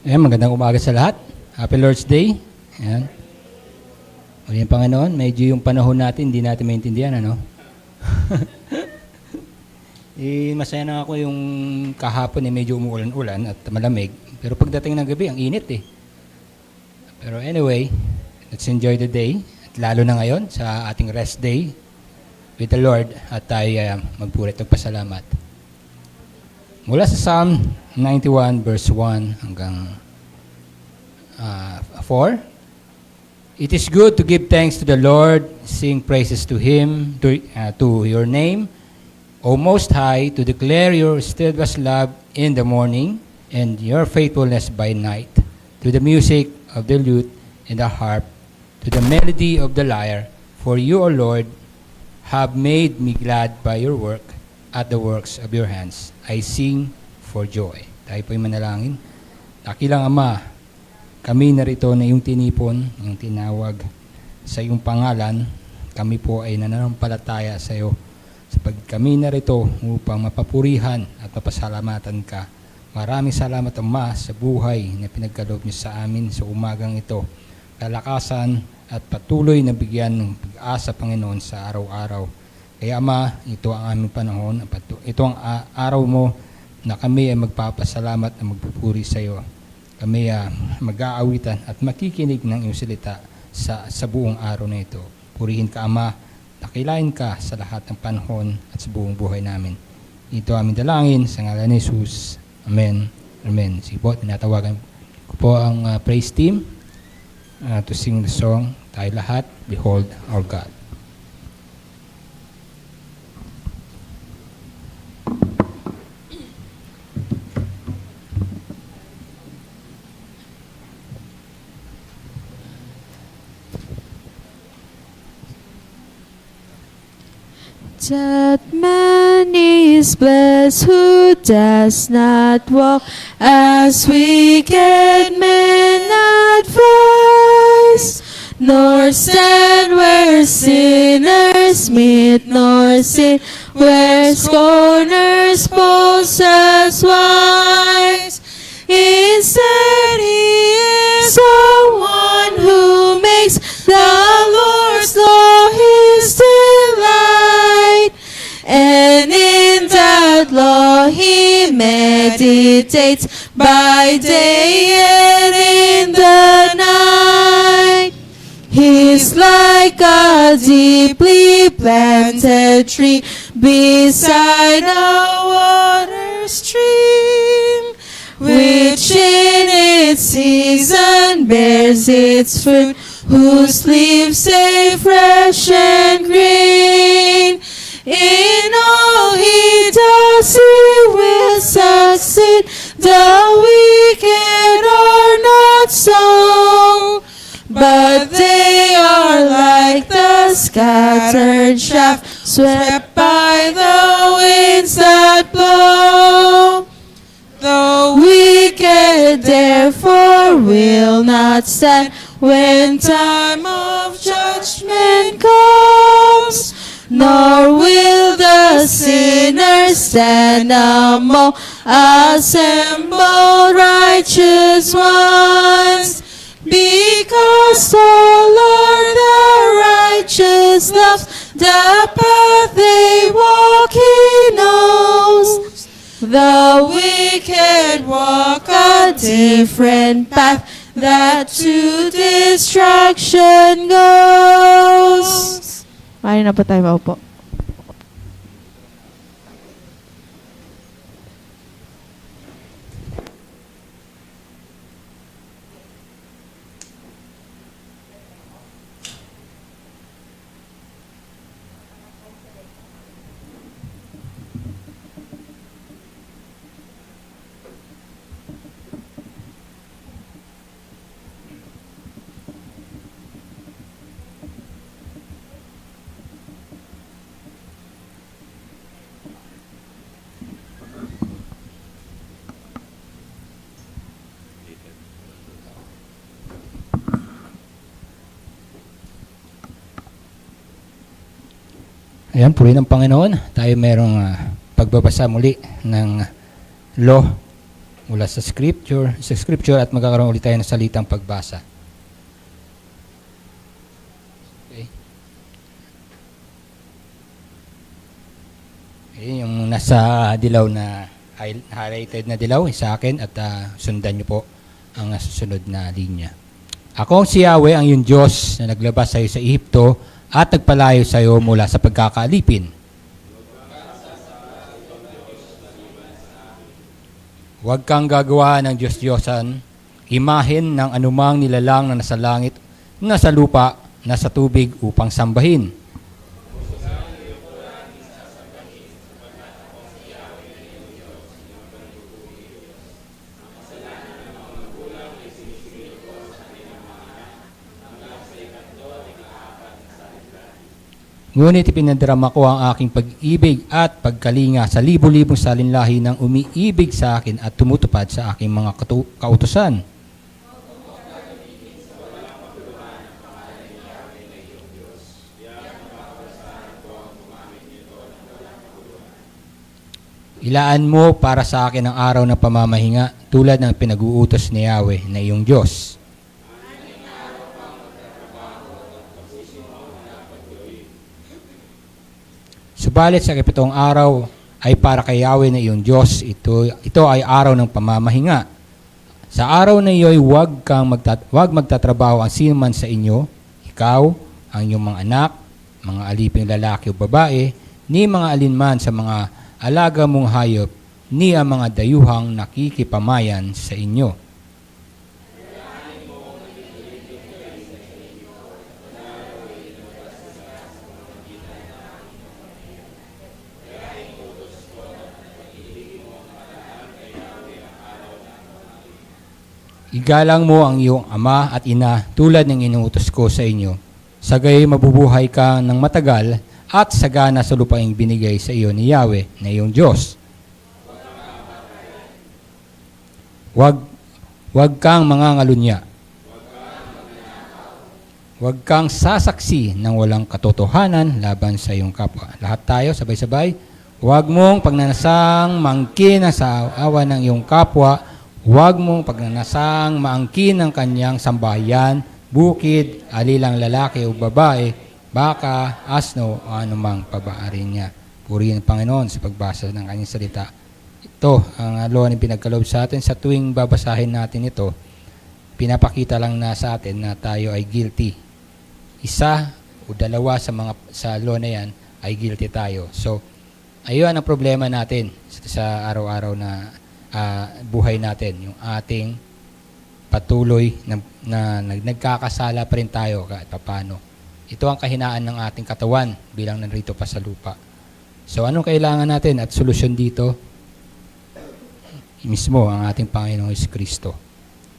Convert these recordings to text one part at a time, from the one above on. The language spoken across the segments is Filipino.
Ayan, magandang umaga sa lahat. Happy Lord's Day. Ayan. Ayan, Panginoon, medyo yung panahon natin, hindi natin maintindihan, ano? Masaya na ako yung kahapon medyo umuulan-ulan at malamig. Pero pagdating ng gabi, ang init eh. Pero anyway, let's enjoy the day. At lalo na ngayon, sa ating rest day with the Lord. At tayo magpurit ng pasalamat. Mula sa Psalm 91 verse 1 hanggang 4. It is good to give thanks to the Lord, sing praises to Him, to your name, O Most High, to declare your steadfast love in the morning and your faithfulness by night, to the music of the lute and the harp, to the melody of the lyre. For you, O Lord, have made me glad by your work. At the works of your hands, I sing for joy. Tayo po'y manalangin. Dakilang Ama, kami narito na iyong tinipon, iyong tinawag sa iyong pangalan. Kami po ay nananampalataya sa iyo. Sapagkat kami narito upang mapapurihan at mapasalamatan ka. Maraming salamat, Ama, sa buhay na pinagkaloob niyo sa amin sa umagang ito. Kalakasan at patuloy na bigyan ng pag-asa, Panginoon, sa araw-araw. Kaya Ama, ito ang aming panahon, ito ang araw mo na kami ay magpapasalamat at magpupuri sa iyo. Kami mag-aawitan at makikinig ng iyong salita sa buong araw na ito. Purihin ka, Ama, dakilain ka sa lahat ng panahon at sa buong buhay namin. Ito aming dalangin sa ngalan ni Jesus. Amen. Amen. Sige po, tinatawagan ko po ang praise team to sing the song, tayo lahat, Behold Our God. That man is blessed who does not walk as wicked men advise, nor stand where sinners meet, nor sit where scorners boast as wise. Instead, he is the one who makes the Lord's law his delight, and in that law he meditates by day and in the night. He's like a deeply planted tree beside a water stream, which in its season bears its fruit, whose leaves stay fresh and green. In all he does, he will succeed. The wicked are not so, but they are like the scattered shaft swept by the winds that blow. The wicked therefore will not stand when time of judgment comes, nor will the sinner stand among assembled righteous ones. Because the Lord the righteous loves the path they walk, he knows. The wicked walk a different path that to destruction goes. Maaari na po tayo maupo. Ayan, puri ng Panginoon. Tayo merong pagbabasa muli ng Law mula sa scripture at magkakaroon ulit tayo ng salitang pagbasa. Okay. Okay, yung nasa dilaw na highlighted na dilaw sa akin at sundan niyo po ang susunod na linya. Ako si Yahweh, ang iyong Diyos na naglabas sa iyo sa Ehipto at nagpalayo sa iyo mula sa pagkakaalipin. Huwag kang gagawa ng Diyos-Diyosan, imahen ng anumang nilalang na nasa langit, nasa lupa, nasa tubig upang sambahin. Ngunit ipinadarama ko ang aking pag-ibig at pagkalinga sa libo-libong salinlahi ng umiibig sa akin at tumutupad sa aking mga kautusan. Ilaan mo para sa akin ang araw ng pamamahinga tulad ng pinag-uutos ni Yahweh na iyong Diyos. Subalit sa ikapitong araw ay para kay Yahweh na iyong Diyos. Ito ay araw ng pamamahinga. Sa araw na iyo'y huwag magtatrabaho ang sino man sa inyo, ikaw, ang iyong mga anak, mga aliping lalaki o babae, ni mga alinman sa mga alaga mong hayop, ni ang mga dayuhang nakikipamayan sa inyo. Igalang mo ang iyong ama at ina tulad ng inuutos ko sa inyo. Sagay mabubuhay ka ng matagal at sagana sa lupaing binigay sa iyo ni Yahweh na iyong Diyos. Huwag kang mangangalunya. Huwag kang sasaksi ng walang katotohanan laban sa iyong kapwa. Lahat tayo, sabay-sabay. Huwag mong pagnanasang mangkin sa awa ng iyong kapwa. Huwag mong pagnanasang maangkin ng kanyang sambahayan, bukid, alilang lalaki o babae, baka, asno o anumang pabaari niya. Purihin ang Panginoon sa pagbasa ng kanyang salita. Ito ang law na pinagkaloob sa atin. Sa tuwing babasahin natin ito, pinapakita lang na sa atin na tayo ay guilty. Isa o dalawa sa law na yan ay guilty tayo. So, ayun ang problema natin sa araw-araw na buhay natin, yung ating patuloy na nagkakasala pa rin tayo kahit paano. Ito ang kahinaan ng ating katawan bilang narito pa sa lupa. So anong kailangan natin at solusyon dito? Mismo ang ating Panginoong Jesucristo.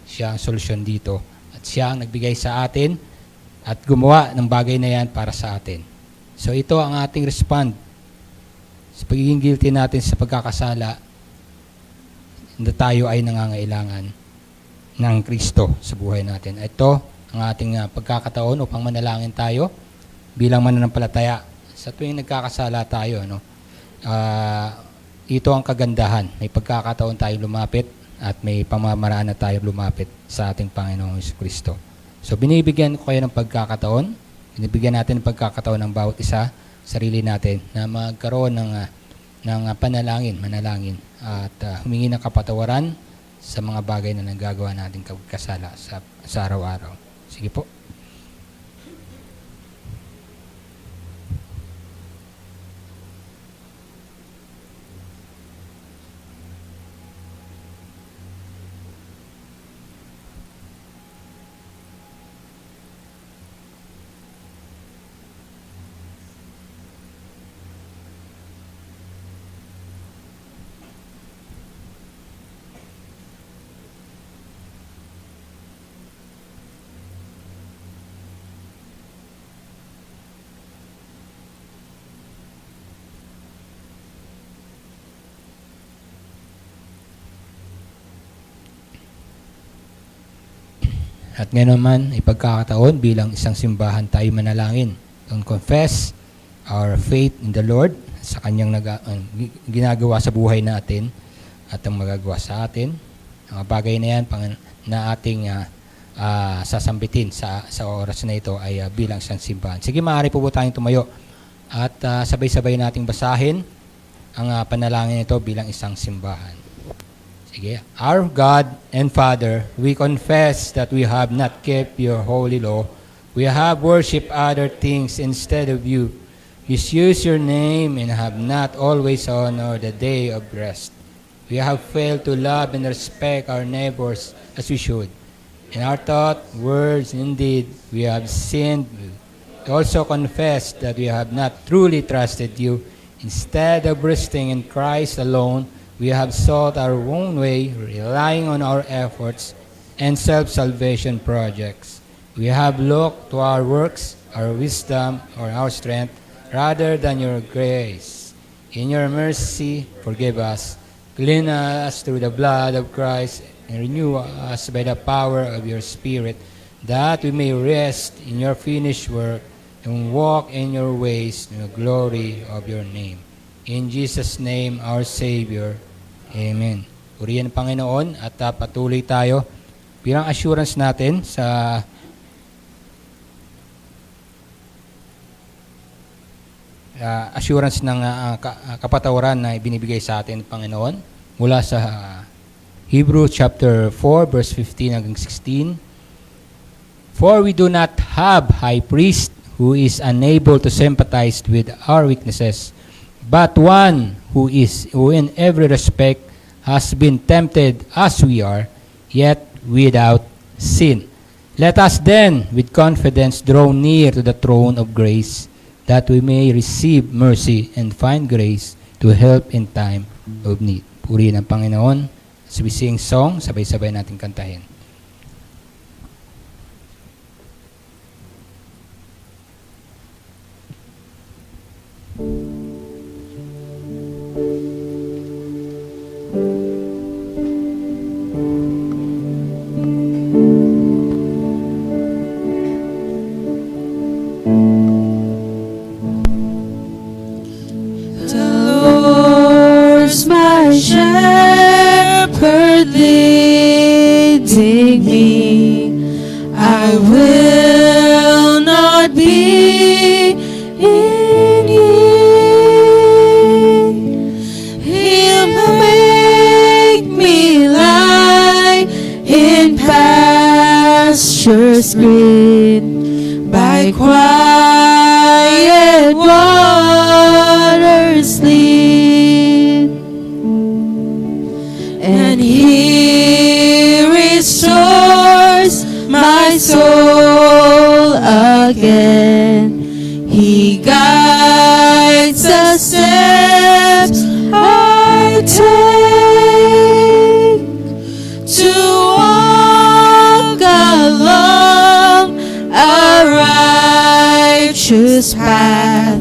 Siya ang solusyon dito at siya ang nagbigay sa atin at gumawa ng bagay na yan para sa atin. So ito ang ating respond sa pagiging guilty natin sa pagkakasala na tayo ay nangangailangan ng Kristo sa buhay natin. Ito ang ating pagkakataon upang manalangin tayo bilang mananampalataya. Sa tuwing nagkakasala tayo, ito ang kagandahan. May pagkakataon tayo lumapit at may pamamaraan na tayo lumapit sa ating Panginoong Jesucristo. So binibigyan ko kayo ng pagkakataon. Binibigyan natin ng pagkakataon ng bawat isa, sarili natin, na magkaroon ng manalangin at humingi ng kapatawaran sa mga bagay na nagagawa natin kasala sa araw-araw. Sige po. At ngayon naman, ipagkakataon bilang isang simbahan tayo manalangin. Don't confess our faith in the Lord sa kanyang ginagawa sa buhay natin at ang magagawa sa atin. Mga bagay na yan na ating sasambitin sa oras na ito ay bilang isang simbahan. Sige, maaari po tayong tumayo at sabay-sabay nating basahin ang panalangin ito bilang isang simbahan. Sige. Our God and Father, we confess that we have not kept your holy law. We have worshipped other things instead of you. Misuse your name and have not always honored the day of rest. We have failed to love and respect our neighbors as we should. In our thought, words, and deed, we have sinned. We also confess that we have not truly trusted you. Instead of resting in Christ alone, we have sought our own way, relying on our efforts and self-salvation projects. We have looked to our works, our wisdom, or our strength, rather than your grace. In your mercy, forgive us. Clean us through the blood of Christ and renew us by the power of your Spirit, that we may rest in your finished work and walk in your ways in the glory of your name. In Jesus' name, our Savior. Amen. Purihan ang Panginoon at patuloy tayo bilang assurance natin sa assurance ng kapatawaran na ibinibigay sa atin ng Panginoon mula sa Hebrews chapter 4 verse 15 hanggang 16. For we do not have high priest who is unable to sympathize with our weaknesses, but one who in every respect has been tempted as we are, yet without sin. Let us then with confidence draw near to the throne of grace, that we may receive mercy and find grace to help in time of need. Purihin ang Panginoon. As we sing song, sabay-sabay natin kantahin. Shepherd leading me, I will not be in need. He'll make me lie in pastures green, by quiet waters lead. And He restores my soul again. He guides the steps I take to walk along a righteous path,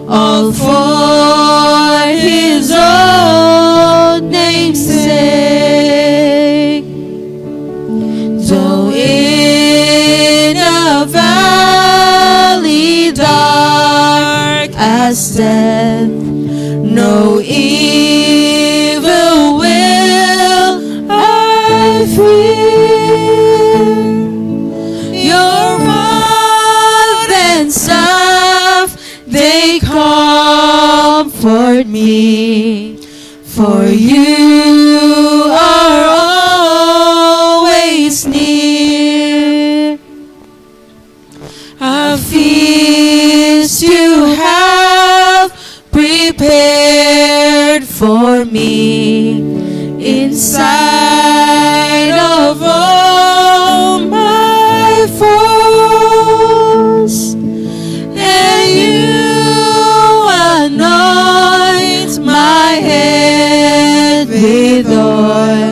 all for His own name's sake. Though in a valley dark as death, no evil will I fear. Your rod and staff, they comfort me, for you are always near. A feast you have prepared for me inside of all my foes, and you anoint my head with oil,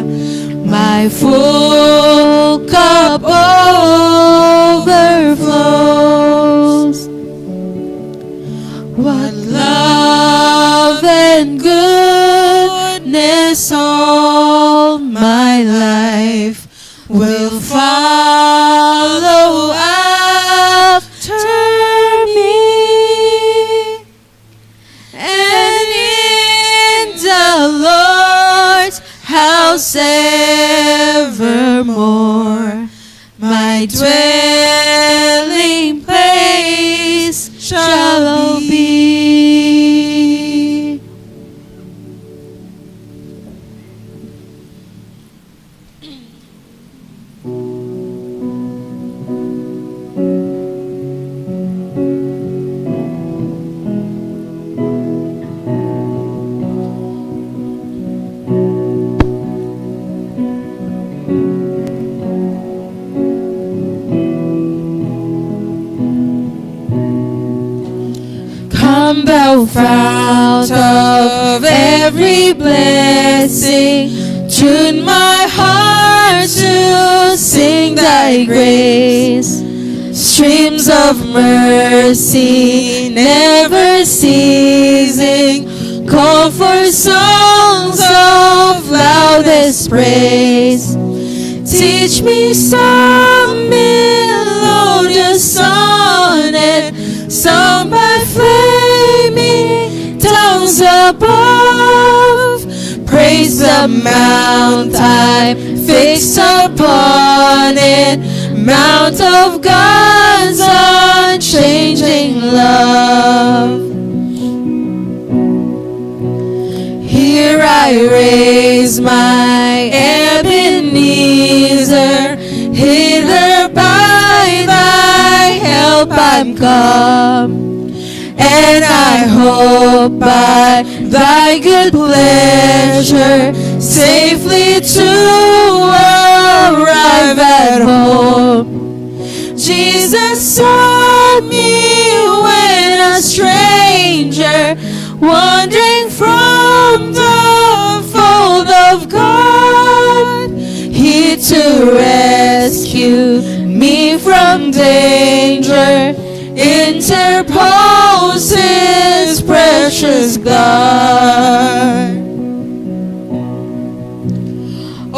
my full cup overflows. What love and goodness all my life will follow after me. And in the Lord's house dwelling place shall be. Come, thou fount of every blessing, tune my heart to sing thy grace. Streams of mercy never ceasing, call for songs of loudest praise. Teach me some melodious sonnet, sung by flaming tongues above. Praise the mount I'm fixed upon it, mount of God's unchanging love. Here I raise my Ebenezer, hither by thy help I'm come, and I hope by thy good pleasure safely to arrive at home. Jesus saw me when a stranger, wandering from the fold of God, He to rescue me from danger interpose His precious God.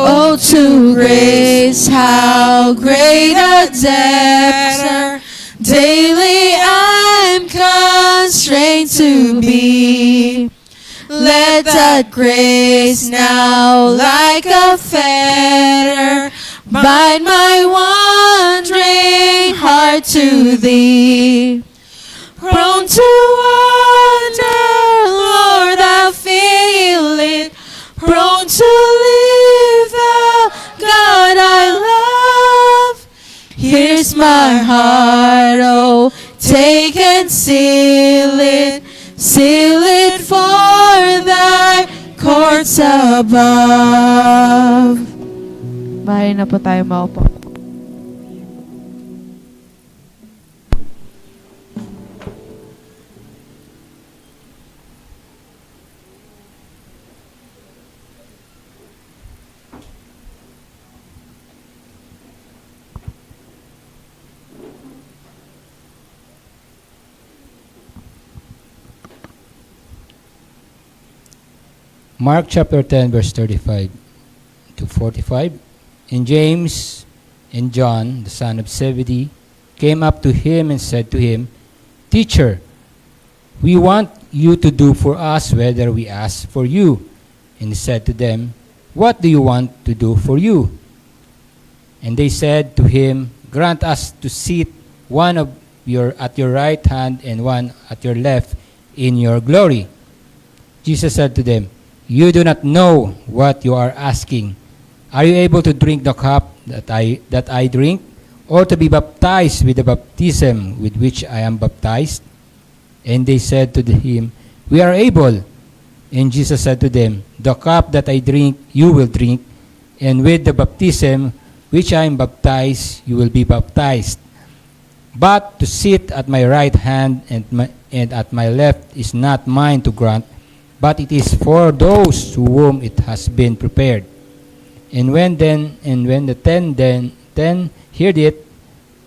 Oh, to grace, how great a debtor daily I'm constrained to be. Let that grace now like a fetter bind my wandering heart to thee. Prone to wander, Lord, I feel it. Prone to leave the God I love. Here's my heart, oh, take and seal it for thy courts above. Maaari na po tayo maupo. Mark chapter 10, verse 35 to 45. And James and John, the son of Zebedee, came up to him and said to him, Teacher, we want you to do for us whether we ask for you. And he said to them, What do you want to do for you? And they said to him, Grant us to sit one of at your right hand and one at your left in your glory. Jesus said to them, You do not know what you are asking. Are you able to drink the cup that I drink, or to be baptized with the baptism with which I am baptized? And they said to him, We are able. And Jesus said to them, The cup that I drink, you will drink, and with the baptism which I am baptized, you will be baptized. But to sit at my right hand and at my left is not mine to grant, but it is for those to whom it has been prepared. And when the ten heard it,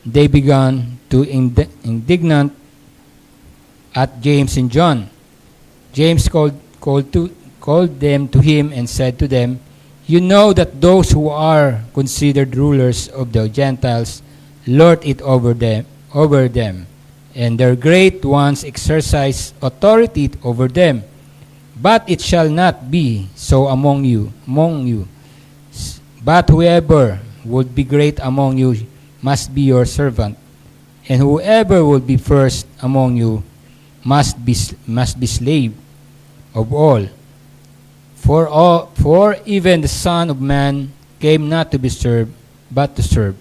they began to indignant at James and John. James called them to him and said to them, You know that those who are considered rulers of the Gentiles lord it over them, and their great ones exercise authority over them. But it shall not be so among you. But whoever would be great among you must be your servant, and whoever will be first among you must be slave of all. For even the Son of Man came not to be served, but to serve,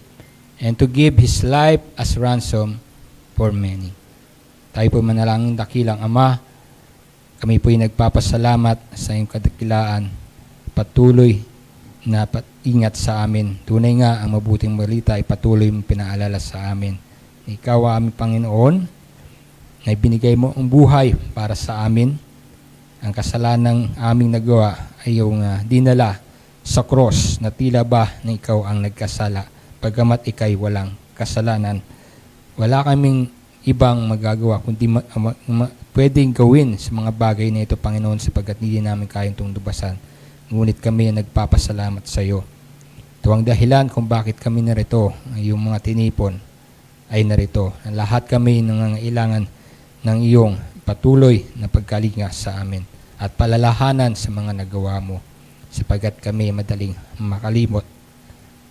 and to give his life as ransom for many. Tayo po manalangin, dakilang Ama, kami po'y nagpapasalamat sa iyong kadakilaan, patuloy na ingat sa amin. Tunay nga ang mabuting balita ay patuloy mong pinaalala sa amin. Ikaw, aming Panginoon, na ibinigay mo ang buhay para sa amin. Ang kasalanang aming nagawa ay yung dinala sa cross na tila ba na ikaw ang nagkasala. Pagamat ikay walang kasalanan, wala kaming ibang magagawa kundi pwedeng gawin sa mga bagay na ito, Panginoon, sapagkat hindi namin kayang tungdubasan. Ngunit kami ay nagpapasalamat sa iyo. Ito ang dahilan kung bakit kami narito, yung mga tinipon ay narito. Lahat kami nangangailangan ng iyong patuloy na pagkalinga sa amin at palalahanan sa mga nagawa mo, sapagkat kami madaling makalimot.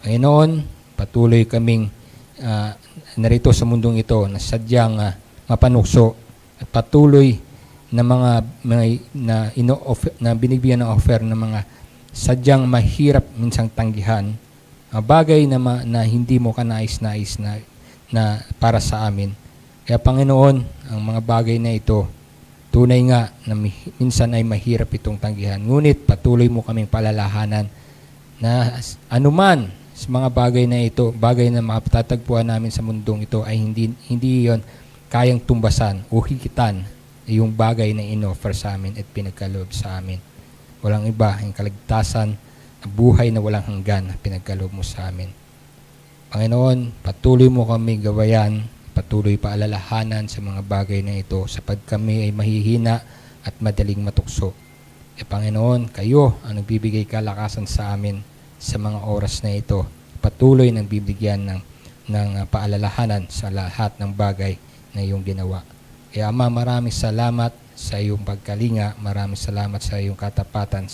Panginoon, patuloy kaming narito sa mundong ito na sadyang mapanukso at patuloy na na binibigyan ng offer ng mga sadyang mahirap minsang tanggihan, bagay na hindi mo kanais-nais na para sa amin. Kaya Panginoon, ang mga bagay na ito, tunay nga na minsan ay mahirap itong tanggihan. Ngunit patuloy mo kaming palalahanan na anuman sa mga bagay na ito, bagay na mapatatagpuan namin sa mundong ito ay hindi yon kayang tumbasan o higitan yung bagay na inoffer sa amin at pinagkaloob sa amin. Walang iba, yung kaligtasan, buhay na walang hanggan na pinagkaloob mo sa amin. Panginoon, patuloy mo kami gawayan, patuloy paalalahanan sa mga bagay na ito sapagkat kami ay mahihina at madaling matukso. Panginoon, kayo ang nagbibigay kalakasan sa amin sa mga oras na ito. Patuloy nang bibigyan ng paalalahanan sa lahat ng bagay na iyong ginawa. Kaya Ama, maraming salamat sa iyong pagkalinga, maraming salamat sa iyong katapatan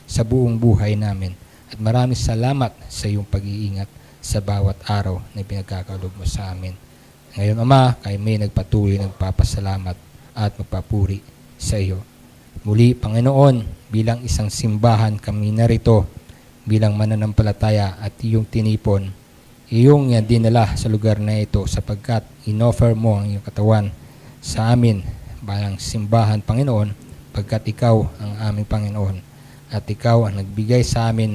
sa buong buhay namin, at maraming salamat sa iyong pag-iingat sa bawat araw na pinagkakalob mo sa amin. Ngayon, Ama, kami nagpatuloy nagpapasalamat at magpapuri sa iyo. Muli, Panginoon, bilang isang simbahan kami narito, bilang mananampalataya at iyong tinipon, iyong dinala sa lugar na ito sapagkat inoffer mo ang iyong katawan sa amin bilang simbahan, Panginoon, pagkat ikaw ang aming Panginoon at ikaw ang nagbigay sa amin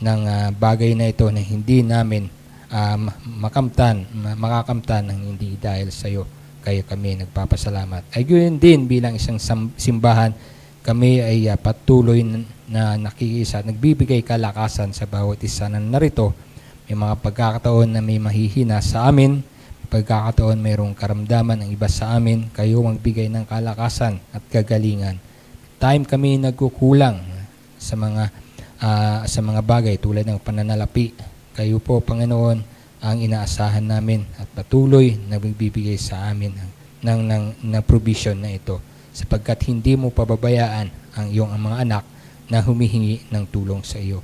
ng bagay na ito na hindi namin makakamtan ng hindi dahil sa iyo. Kaya kami nagpapasalamat. Ay gayon din bilang isang simbahan, kami ay patuloy na nakikiisa, nagbibigay kalakasan sa bawat isa na narito. May mga pagkakataon na may mahihina sa amin, pagkakataon mayroong karamdaman ng iba sa amin, kayo magbigay ng kalakasan at kagalingan. Time kami nagkukulang sa mga bagay tulad ng pananalapi. Kayo po, Panginoon, ang inaasahan namin at patuloy na magbibigay sa amin ng provision na ito sapagkat hindi mo pababayaan ang iyong mga anak na humihingi ng tulong sa iyo.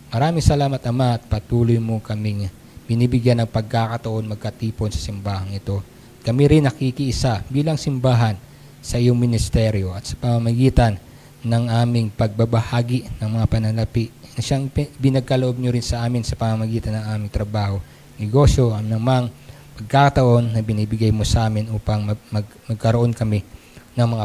Maraming salamat, Ama, at patuloy mo kaming binibigyan ng pagkakataon magkatipon sa simbahang ito. Kami rin nakikiisa bilang simbahan sa iyong ministeryo at sa pamamagitan ng aming pagbabahagi ng mga pananapi na siyang binagkaloob nyo rin sa amin sa pamamagitan ng aming trabaho, negosyo, ang namang pagkakataon na binibigay mo sa amin upang magkaroon kami ng mga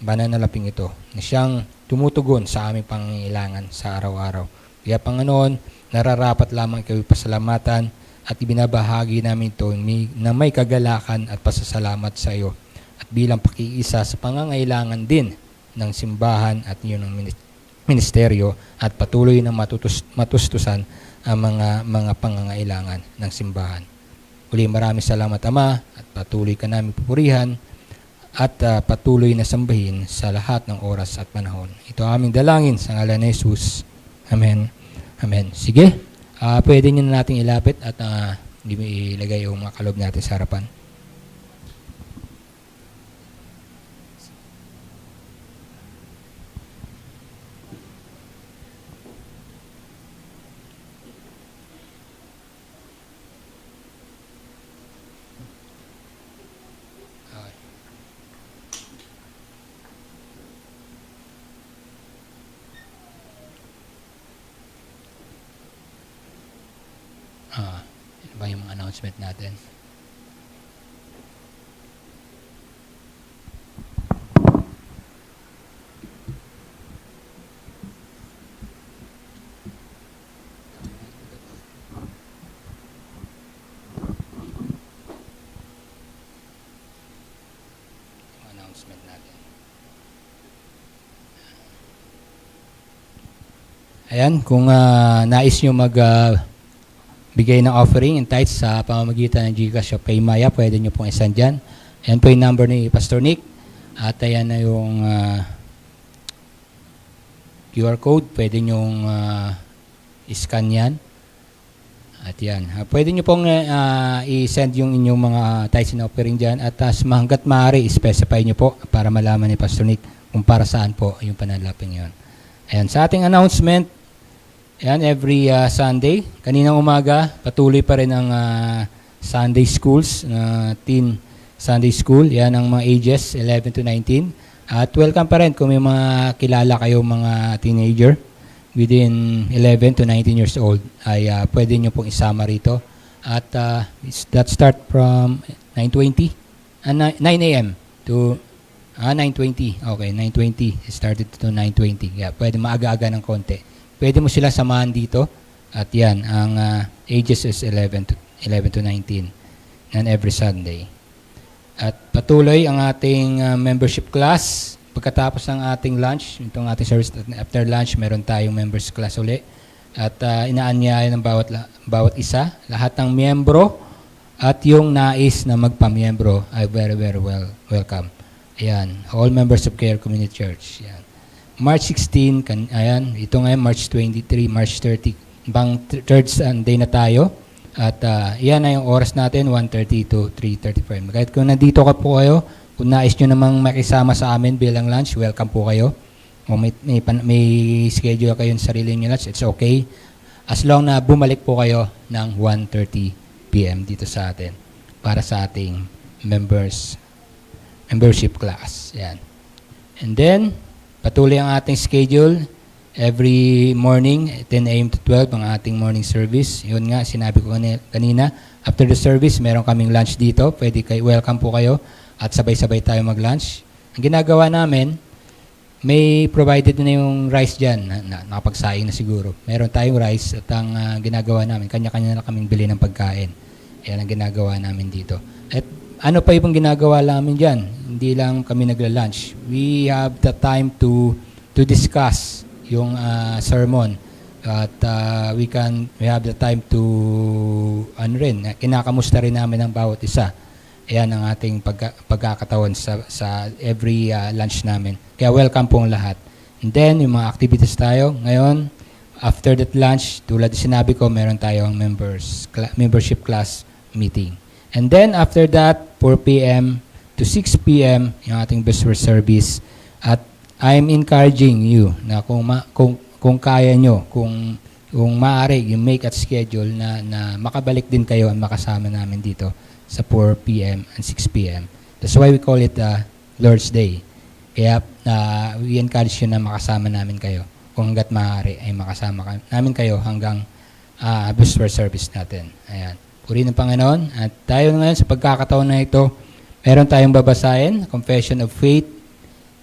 pananalaping ito na siyang tumutugon sa aming pangangailangan sa araw-araw. Kaya Panginoon, nararapat lamang kayo pasalamatan at ibinabahagi namin ito na may kagalakan at pasasalamat sa iyo at bilang pakiisa sa pangangailangan din ng simbahan at iyon ng ministeryo at patuloy na matustusan ang mga pangangailangan ng simbahan. Uli, maraming salamat, Ama, at patuloy ka namin pupurihan at patuloy na sambahin sa lahat ng oras at panahon. Ito aming dalangin sa ngalan ni Jesus. Amen. Amen. Sige, pwede nyo na natin ilapit at ilagay yung mga kalob natin sa harapan. Ano ba yung mga announcement natin? Yung announcement natin. Ayan, kung nais nyo bigay ng offering and tithes sa pamamagitan ng GCash o Paymaya, pwede nyo pong isend dyan. Ayan po yung number ni Pastor Nick. At ayan na yung QR code. Pwede nyong i-scan yan. At yan. Pwede nyo pong i-send yung inyong mga tithes and offering dyan. At hanggat maaari, i-specify nyo po para malaman ni Pastor Nick kung para saan po yung panalaping yun. Ayan, sa ating announcement, ayan, every Sunday, kaninang umaga, patuloy pa rin ang Sunday schools, teen Sunday school. Yan ang mga ages 11 to 19. At welcome pa rin kung may mga kilala kayo mga teenager within 11 to 19 years old, ay pwede nyo pong isama rito. At that start from 9:20, 9 a.m. to 9:20. Okay, 9:20. Started to 9:20. Yeah, pwede maaga-aga ng konti. Pwede mo sila samahan dito. At yan, ang ages is 11 to 19. And every Sunday. At patuloy ang ating membership class. Pagkatapos ng ating lunch, itong ating service after lunch, meron tayong members class uli. At inaanyaya ng bawat isa, lahat ng miyembro at yung nais na magpamiyembro ay very, very welcome. Ayan, all members of Care Community Church. Ayan. March 16, ayan, ito ngayon March 23, March 30, bang third Sunday na tayo. At yan na yung oras natin, 1:30 to 3:35. Kahit kung nandito ka po kayo, kung nais nyo namang makisama sa amin bilang lunch, welcome po kayo. Kung may schedule kayo sa sarili nyo lunch, it's okay. As long na bumalik po kayo ng 1:30 p.m. dito sa atin para sa ating membership class. Yan. And then, patuloy ang ating schedule. Every morning, 10 a.m. to 12, ang ating morning service. Yun nga, sinabi ko kanina. After the service, meron kaming lunch dito. Welcome po kayo. At sabay-sabay tayo mag-lunch. Ang ginagawa namin, may provided na yung rice dyan. Nakapagsaing na siguro. Meron tayong rice at ang ginagawa namin, kanya-kanya na kaming bili ng pagkain. Yan ang ginagawa namin dito. At ano pa ibang ginagawa namin dyan? Hindi lang kami nagla-lunch. We have the time to discuss yung sermon. At we have the time to kinakamusta rin namin ang bawat isa. Ayan ang ating pagkakatawan sa every lunch namin. Kaya welcome pong lahat. And then, yung mga activities tayo. Ngayon, after that lunch, tulad sinabi ko, meron tayong membership class meeting. And then, after that, 4 p.m. to 6 p.m., yung ating best service. At I'm encouraging you na kung kaya nyo, kung maaari, you make at schedule na makabalik din kayo at makasama namin dito sa 4 p.m. and 6 p.m. That's why we call it Lord's Day. Kaya we encourage you na makasama namin kayo. Kung hanggat maaari ay makasama namin kayo hanggang booster service natin. Ayan. Purihin ng Panginoon. At tayo ngayon sa pagkakataon na ito, meron tayong babasahin, Confession of Faith,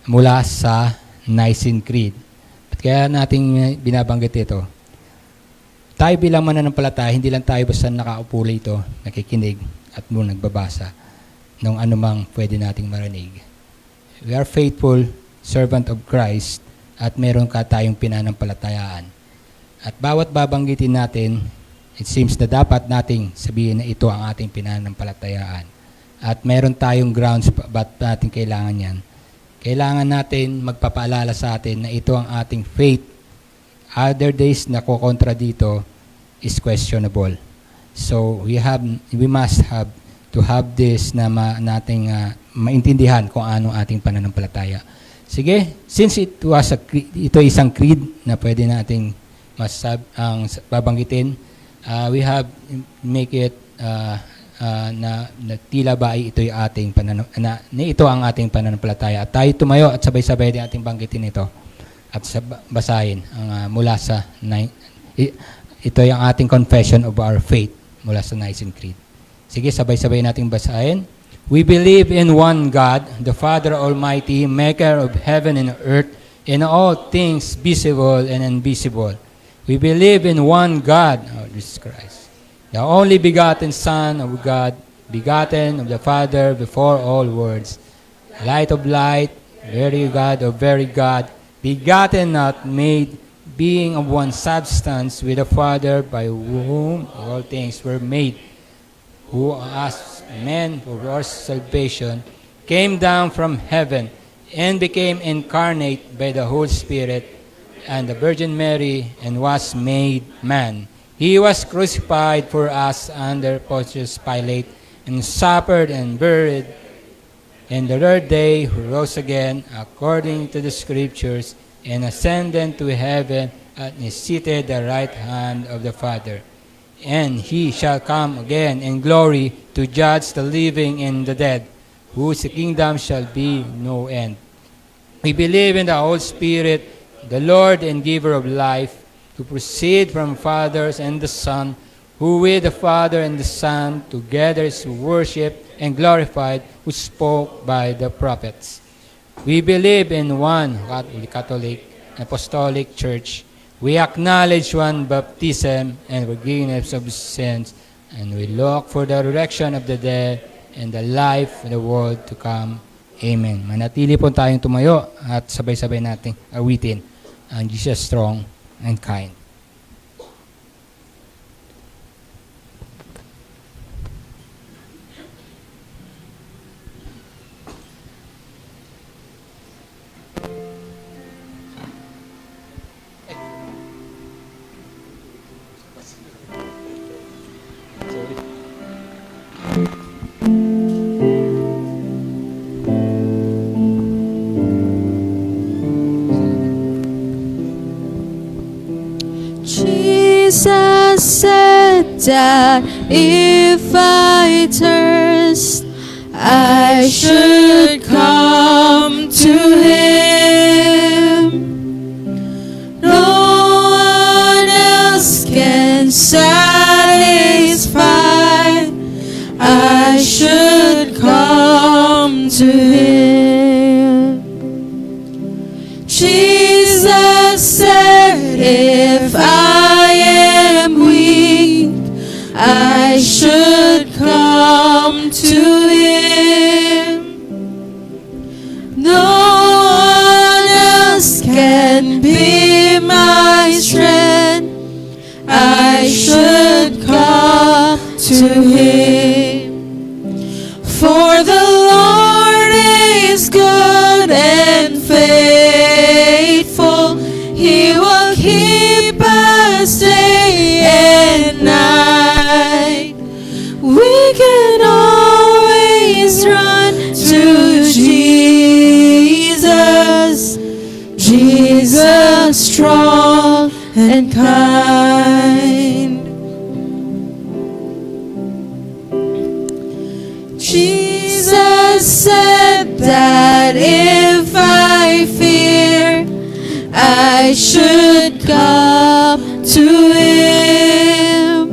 mula sa Nicene Creed. At kaya nating binabanggit ito. Tayo bilang mananampalataya, hindi lang tayo basta nakaupo ito, nakikinig at muna nagbabasa ng anumang pwede nating marinig. We are faithful servant of Christ at meron ka tayong pinanampalatayaan. At bawat babanggitin natin, it seems na dapat nating sabihin na ito ang ating pinanampalatayaan. At meron tayong grounds ba't natin kailangan yan. Kailangan natin magpapaalala sa atin na ito ang ating faith. Other days na kukontra dito is questionable. So we must have to have this na nating maintindihan kung ano ating pananampalataya. Sige, since ito isang creed na pwede nating babanggitin, we have make it na tila ba ay ito yung ating ito ang ating pananampalataya. At tayo tumayo at sabay-sabay din ating banggitin ito at basahin mula sa ito yung ating confession of our faith mula sa Nicene Creed. Sige, sabay-sabay nating basahin. We believe in one God, the Father Almighty, maker of heaven and earth, and all things visible and invisible. We believe in one God, Jesus Christ, the only begotten Son of God, begotten of the Father before all worlds, light of light, very God of very God, begotten not made, being of one substance with the Father, by whom all things were made, who as men for our salvation came down from heaven and became incarnate by the Holy Spirit and the Virgin Mary and was made man. He was crucified for us under Pontius Pilate and suffered and buried, and the third day he rose again according to the Scriptures and ascended to heaven and is seated at the right hand of the Father. And he shall come again in glory to judge the living and the dead, whose kingdom shall be no end. We believe in the Holy Spirit, the Lord and giver of life, to proceed from fathers and the Son, who with the Father and the Son together is worshipped and glorified, who spoke by the prophets. We believe in one Catholic Apostolic Church. We acknowledge one baptism and forgiveness of sins, and we look for the resurrection of the dead and the life of the world to come. Amen. Manatili po tayong tumayo at sabay-sabay nating awitin ang Jesus strong and kind. Jesus said that if I thirst, I should come to Him. No one else can satisfy. I should come to Him. Jesus said, if I am weak, I should come to Him. No one else can be my strength. I should come to Him. For the Lord is good and faithful. He will keep us day and night. We can always run to Jesus, Jesus strong and kind. Jesus said that if I fear, I should come to Him.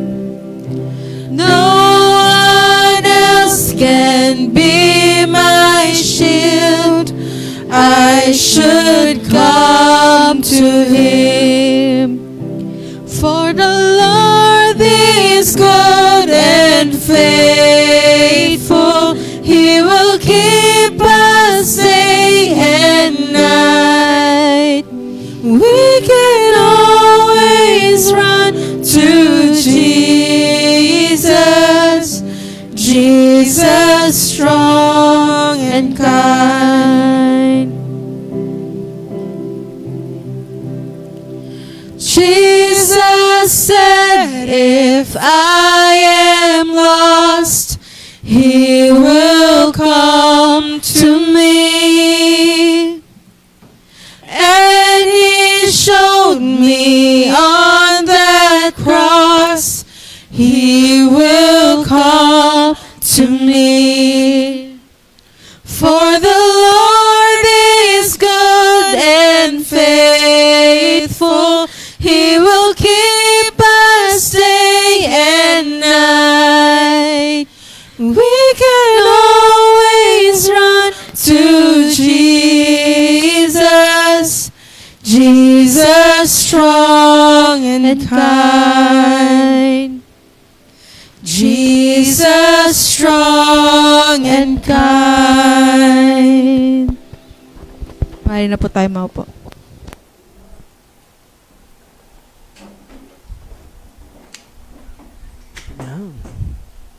No one else can be my shield. I should come to Him. For the Lord is good and faithful. He will keep us day and night. We can always run to Jesus, Jesus strong and kind. Jesus said, if I am lost, He will come to me. And He showed me on that cross, He will come to me. For the Lord is good and faithful. He will keep us day and can always run to Jesus. Jesus strong and kind. Jesus strong and kind. Mari na po tayo maupo.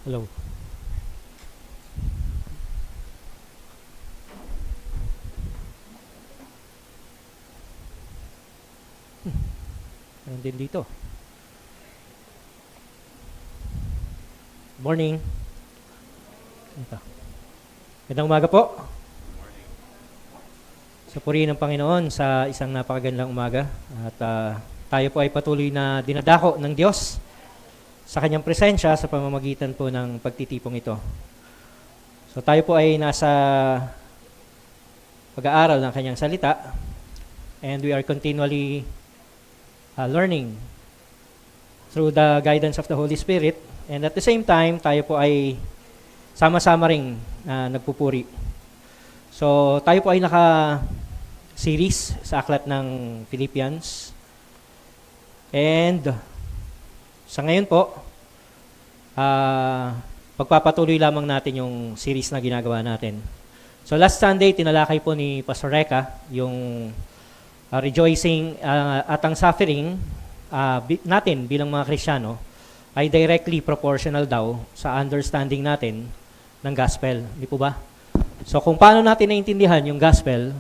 Hello. Meron din dito. Morning. Ito. Magandang umaga po. Sa purihin ng Panginoon sa isang napakagandang umaga. At tayo po ay patuloy na dinadako ng Diyos sa kanyang presensya sa pamamagitan po ng pagtitipong ito. So tayo po ay nasa pag-aaral ng kanyang salita and we are continually learning through the guidance of the Holy Spirit, and at the same time tayo po ay sama-sama ring nagpupuri. So tayo po ay naka-series sa aklat ng Philippians, and sa ngayon po, pagpapatuloy lamang natin yung series na ginagawa natin. So last Sunday, tinalakay po ni Pastor Reka yung rejoicing at ang suffering natin bilang mga Kristiyano ay directly proportional daw sa understanding natin ng gospel. Di po ba? So kung paano natin naintindihan yung gospel,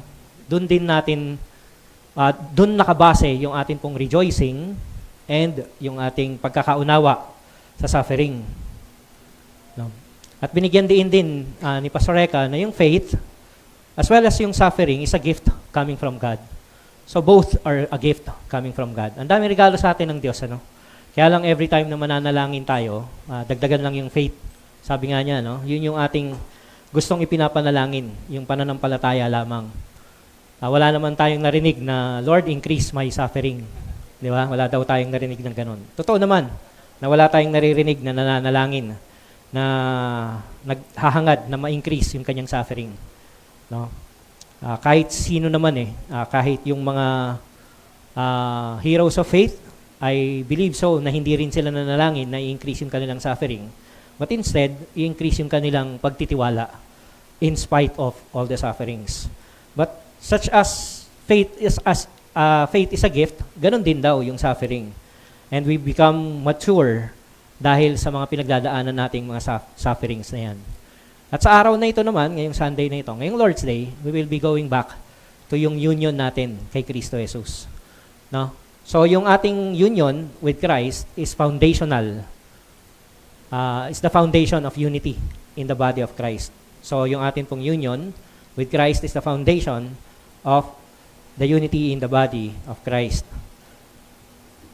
dun din natin, dun nakabase yung atin pong rejoicing and yung ating pagkakaunawa sa suffering. No? At binigyan din ni Pastor Reka na yung faith as well as yung suffering is a gift coming from God. So both are a gift coming from God. Ang dami regalo sa atin ng Diyos, ano? Kaya lang every time na mananalangin tayo, dagdagan lang yung faith. Sabi nga niya, no? Yun yung ating gustong ipinapanalangin, yung pananampalataya lamang. Wala naman tayong narinig na, Lord, increase my suffering. Di ba? Wala daw tayong narinig ng ganun. Totoo naman na wala tayong naririnig na nananalangin na naghahangad na ma-increase yung kanyang suffering. No? Kahit sino naman kahit yung mga heroes of faith, I believe so na hindi rin sila nanalangin na i-increase yung kanilang suffering. But instead, i-increase yung kanilang pagtitiwala in spite of all the sufferings. But such as faith is a gift, ganun din daw yung suffering. And we become mature dahil sa mga pinagdadaanan nating mga sufferings na yan. At sa araw na ito naman, ngayong Sunday na ito, ngayong Lord's Day, we will be going back to yung union natin kay Kristo Jesus. No? So yung ating union with Christ is foundational. It's the foundation of unity in the body of Christ. So yung ating pong union with Christ is the foundation of the unity in the body of Christ.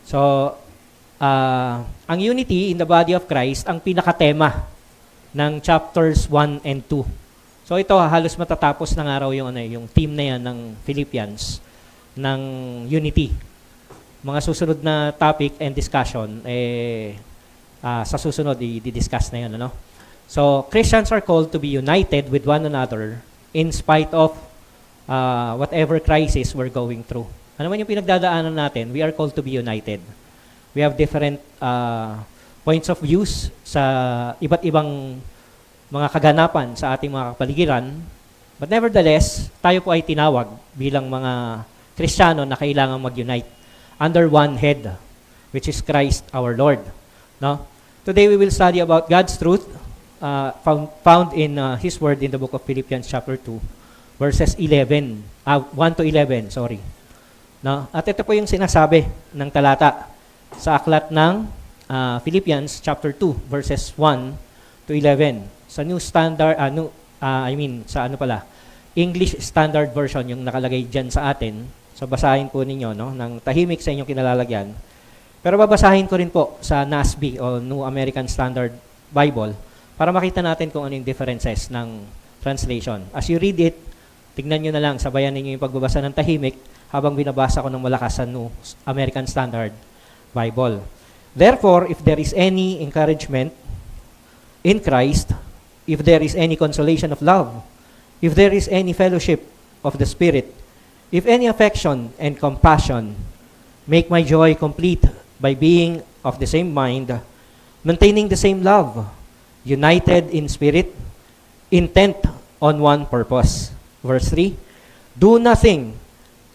So, ang unity in the body of Christ, ang pinakatema ng chapters 1 and 2. So ito, halos matatapos ng araw yung team na yan ng Philippians, ng unity. Mga susunod na topic and discussion, sa susunod, i-discuss na yan. Ano? So, Christians are called to be united with one another in spite of whatever crisis we're going through. Ano man yung pinagdadaanan natin, we are called to be united. We have different points of views sa iba't ibang mga kaganapan sa ating mga kapaligiran. But nevertheless, tayo po ay tinawag bilang mga Kristiyano na kailangang mag-unite under one head, which is Christ our Lord. No? Today we will study about God's truth found in His Word in the book of Philippians chapter 2, verses 1 to 11, sorry. No? At ito po yung sinasabi ng talata sa aklat ng Philippians chapter 2, verses 1 to 11. Sa New Standard, English Standard Version yung nakalagay dyan sa atin. So basahin po ninyo, no, ng tahimik sa inyong kinalalagyan. Pero babasahin ko rin po sa NASB o New American Standard Bible para makita natin kung ano yung differences ng translation. As you read it, tignan nyo na lang, sabayan ninyo yung pagbabasa ng tahimik habang binabasa ko ng malakas sa New American Standard Bible. Therefore, if there is any encouragement in Christ, if there is any consolation of love, if there is any fellowship of the Spirit, if any affection and compassion, make my joy complete by being of the same mind, maintaining the same love, united in spirit, intent on one purpose. Verse 3, do nothing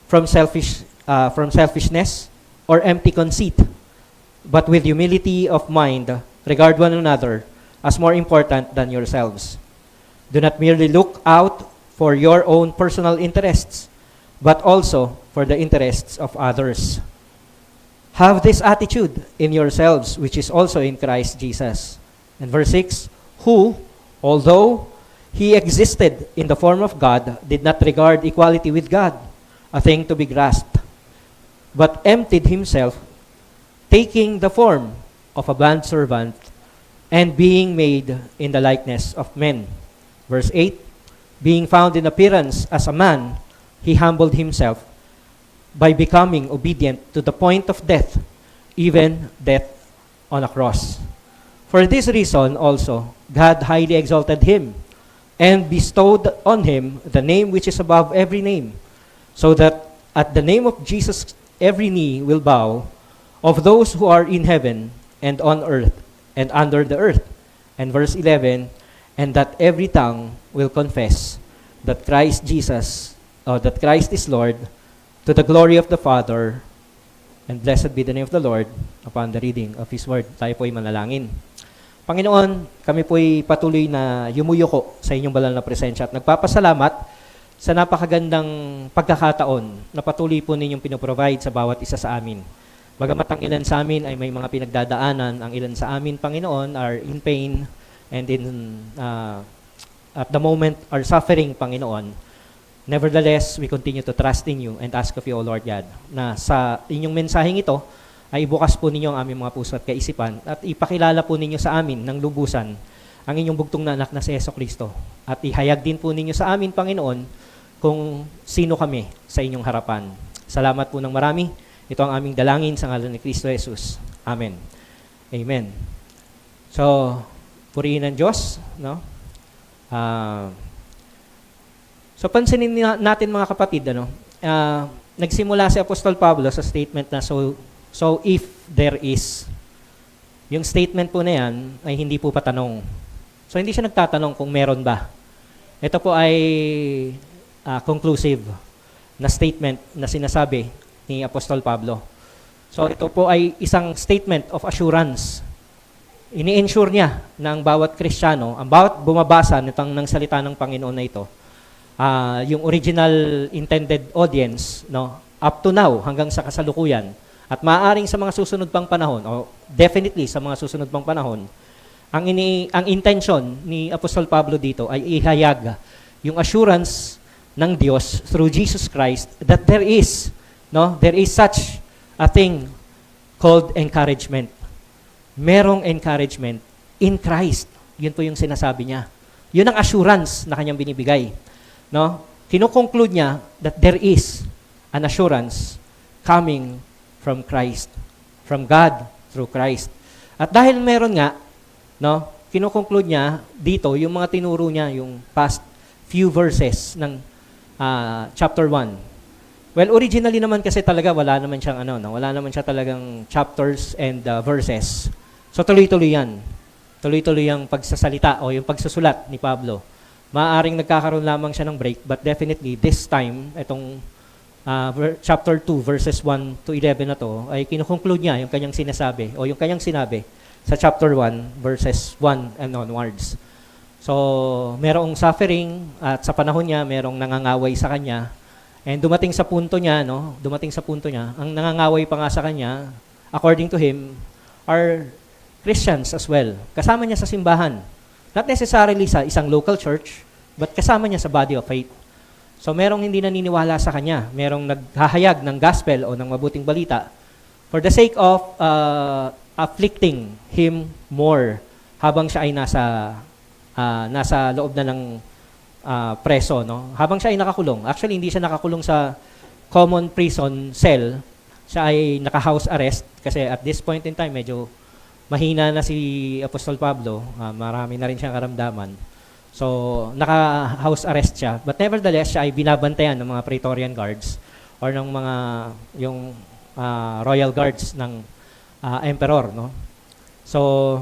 from selfishness or empty conceit, but with humility of mind, regard one another as more important than yourselves. Do not merely look out for your own personal interests, but also for the interests of others. Have this attitude in yourselves, which is also in Christ Jesus. And verse 6, who, although he existed in the form of God, did not regard equality with God a thing to be grasped, but emptied himself, taking the form of a bondservant and being made in the likeness of men. Verse 8, being found in appearance as a man, he humbled himself by becoming obedient to the point of death, even death on a cross. For this reason also, God highly exalted him and bestowed on him the name which is above every name, so that at the name of Jesus every knee will bow, of those who are in heaven and on earth and under the earth. And verse 11, and that every tongue will confess that Christ is Lord, to the glory of the Father. And blessed be the name of the Lord upon the reading of His Word. Tayo po'y manalangin. Panginoon, kami po'y patuloy na yumuyuko sa inyong banal na presensya at nagpapasalamat sa napakagandang pagkakataon na patuloy po ninyong pinoprovide sa bawat isa sa amin. Bagamat ang ilan sa amin ay may mga pinagdadaanan, ang ilan sa amin, Panginoon, are in pain and at the moment are suffering, Panginoon. Nevertheless, we continue to trust in you and ask of you, O Lord God, na sa inyong mensaheng ito ay ibukas po ninyo ang aming mga puso at kaisipan at ipakilala po ninyo sa amin ng lubusan ang inyong bugtong na anak na si Jesucristo. At ihayag din po ninyo sa amin, Panginoon, kung sino kami sa inyong harapan. Salamat po ng marami. Ito ang aming dalangin sa ngalan ni Kristo Jesus. Amen. Amen. So, purihin ng Diyos, no? So pansinin natin mga kapatid, nagsimula si Apostol Pablo sa statement na so if there is, yung statement po na yan ay hindi po patanong. So hindi siya nagtatanong kung meron ba. Ito po ay conclusive na statement na sinasabi ni Apostol Pablo. So ito po ay isang statement of assurance. Ini-ensure niya na ang bawat Kristiyano, ang bawat bumabasa ng salita ng Panginoon na ito, yung original intended audience, no, up to now, hanggang sa kasalukuyan, at maaaring sa mga susunod pang panahon, o definitely sa mga susunod pang panahon, ang intention ni Apostol Pablo dito ay ihayag yung assurance ng Diyos through Jesus Christ that there is such a thing called encouragement. Merong encouragement in Christ. Yun po yung sinasabi niya. Yun ang assurance na kanyang binibigay. No? Kino-conclude niya that there is an assurance coming from Christ, from God through Christ. At dahil meron nga, no, kino-conclude niya dito yung mga tinuro niya, yung past few verses ng chapter 1. Well, originally naman kasi talaga wala naman siyang wala naman siya talagang chapters and verses. So tuloy-tuloy yan. Tuloy-tuloy yung pagsasalita o yung pagsusulat ni Pablo. Maaaring nagkakaroon lamang siya ng break, but definitely this time, itong chapter 2, verses 1 to 11 na to, ay kinukonclude niya yung kanyang sinasabi, o yung kanyang sinabi sa chapter 1, verses 1 and onwards. So, merong suffering, at sa panahon niya, merong nangangaway sa kanya, and dumating sa punto niya, ang nangangaway pa nga sa kanya, according to him, are Christians as well. Kasama niya sa simbahan. Not necessarily sa isang local church, but kasama niya sa body of faith. So merong hindi naniniwala sa kanya, merong naghahayag ng gospel o ng mabuting balita for the sake of afflicting him more habang siya ay nasa loob na ng preso, no? Habang siya ay nakakulong. Actually, hindi siya nakakulong sa common prison cell. Siya ay naka-house arrest kasi at this point in time, medyo mahina na si Apostol Pablo, marami na rin siyang karamdaman. So, naka-house arrest siya. But nevertheless, siya ay binabantayan ng mga Praetorian Guards or ng mga yung royal guards ng emperor, no? So,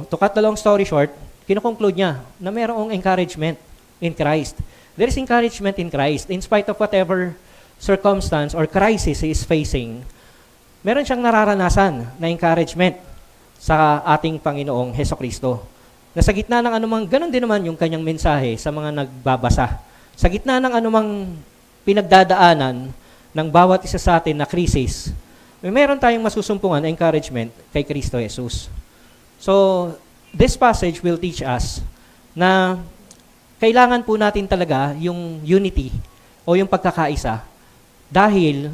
to cut the long story short, kino-conclude niya na mayroong encouragement in Christ. There is encouragement in Christ. In spite of whatever circumstance or crisis he is facing, meron siyang nararanasan na encouragement sa ating Panginoong Hesukristo. Na sa gitna ng anumang, ganun din naman yung kanyang mensahe sa mga nagbabasa. Sa gitna ng anumang pinagdadaanan ng bawat isa sa atin na krisis, meron tayong masusumpungan na encouragement kay Kristo Jesus. So, this passage will teach us na kailangan po natin talaga yung unity o yung pagkakaisa dahil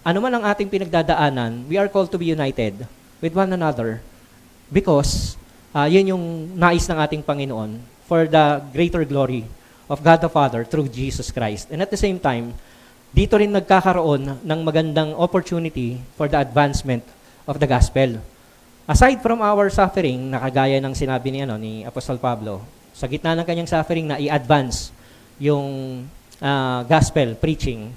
anuman ang ating pinagdadaanan, we are called to be united with one another because yun yung nais ng ating Panginoon for the greater glory of God the Father through Jesus Christ. And at the same time, dito rin nagkakaroon ng magandang opportunity for the advancement of the gospel. Aside from our suffering, nakagaya ng sinabi ni Apostol Pablo, sa gitna ng kanyang suffering na i-advance yung gospel preaching.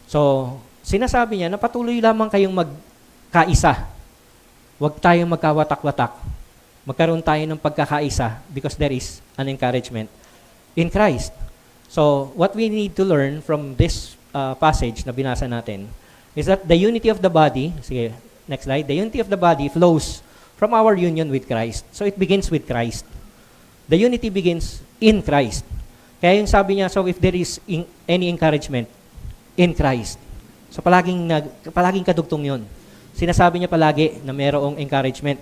So, sinasabi niya na patuloy lamang kayong magkaisa. Huwag tayong magkawatak-watak. Magkaroon tayo ng pagkakaisa because there is an encouragement in Christ. So, what we need to learn from this passage na binasa natin is that the unity of the body, sige, next slide, the unity of the body flows from our union with Christ. So, it begins with Christ. The unity begins in Christ. Kaya yung sabi niya, so if there is any encouragement in Christ. So, palaging kadugtong yun. Sinasabi niya palagi na mayroong encouragement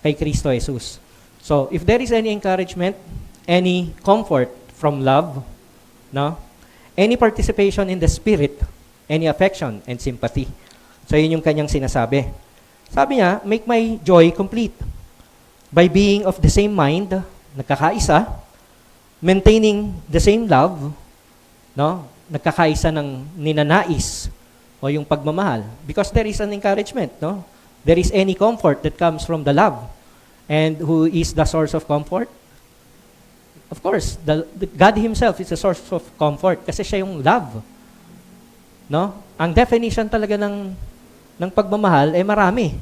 kay Kristo Jesus. So, if there is any encouragement, any comfort from love, no? Any participation in the Spirit, any affection and sympathy. So, yun yung kanyang sinasabi. Sabi niya, make my joy complete by being of the same mind, nagkakaisa, maintaining the same love, no? Nagkakaisa ng ninanais o yung pagmamahal. Because there is an encouragement, no? There is any comfort that comes from the love. And who is the source of comfort? Of course, God Himself is the source of comfort kasi siya yung love. No? Ang definition talaga ng pagmamahal ay marami.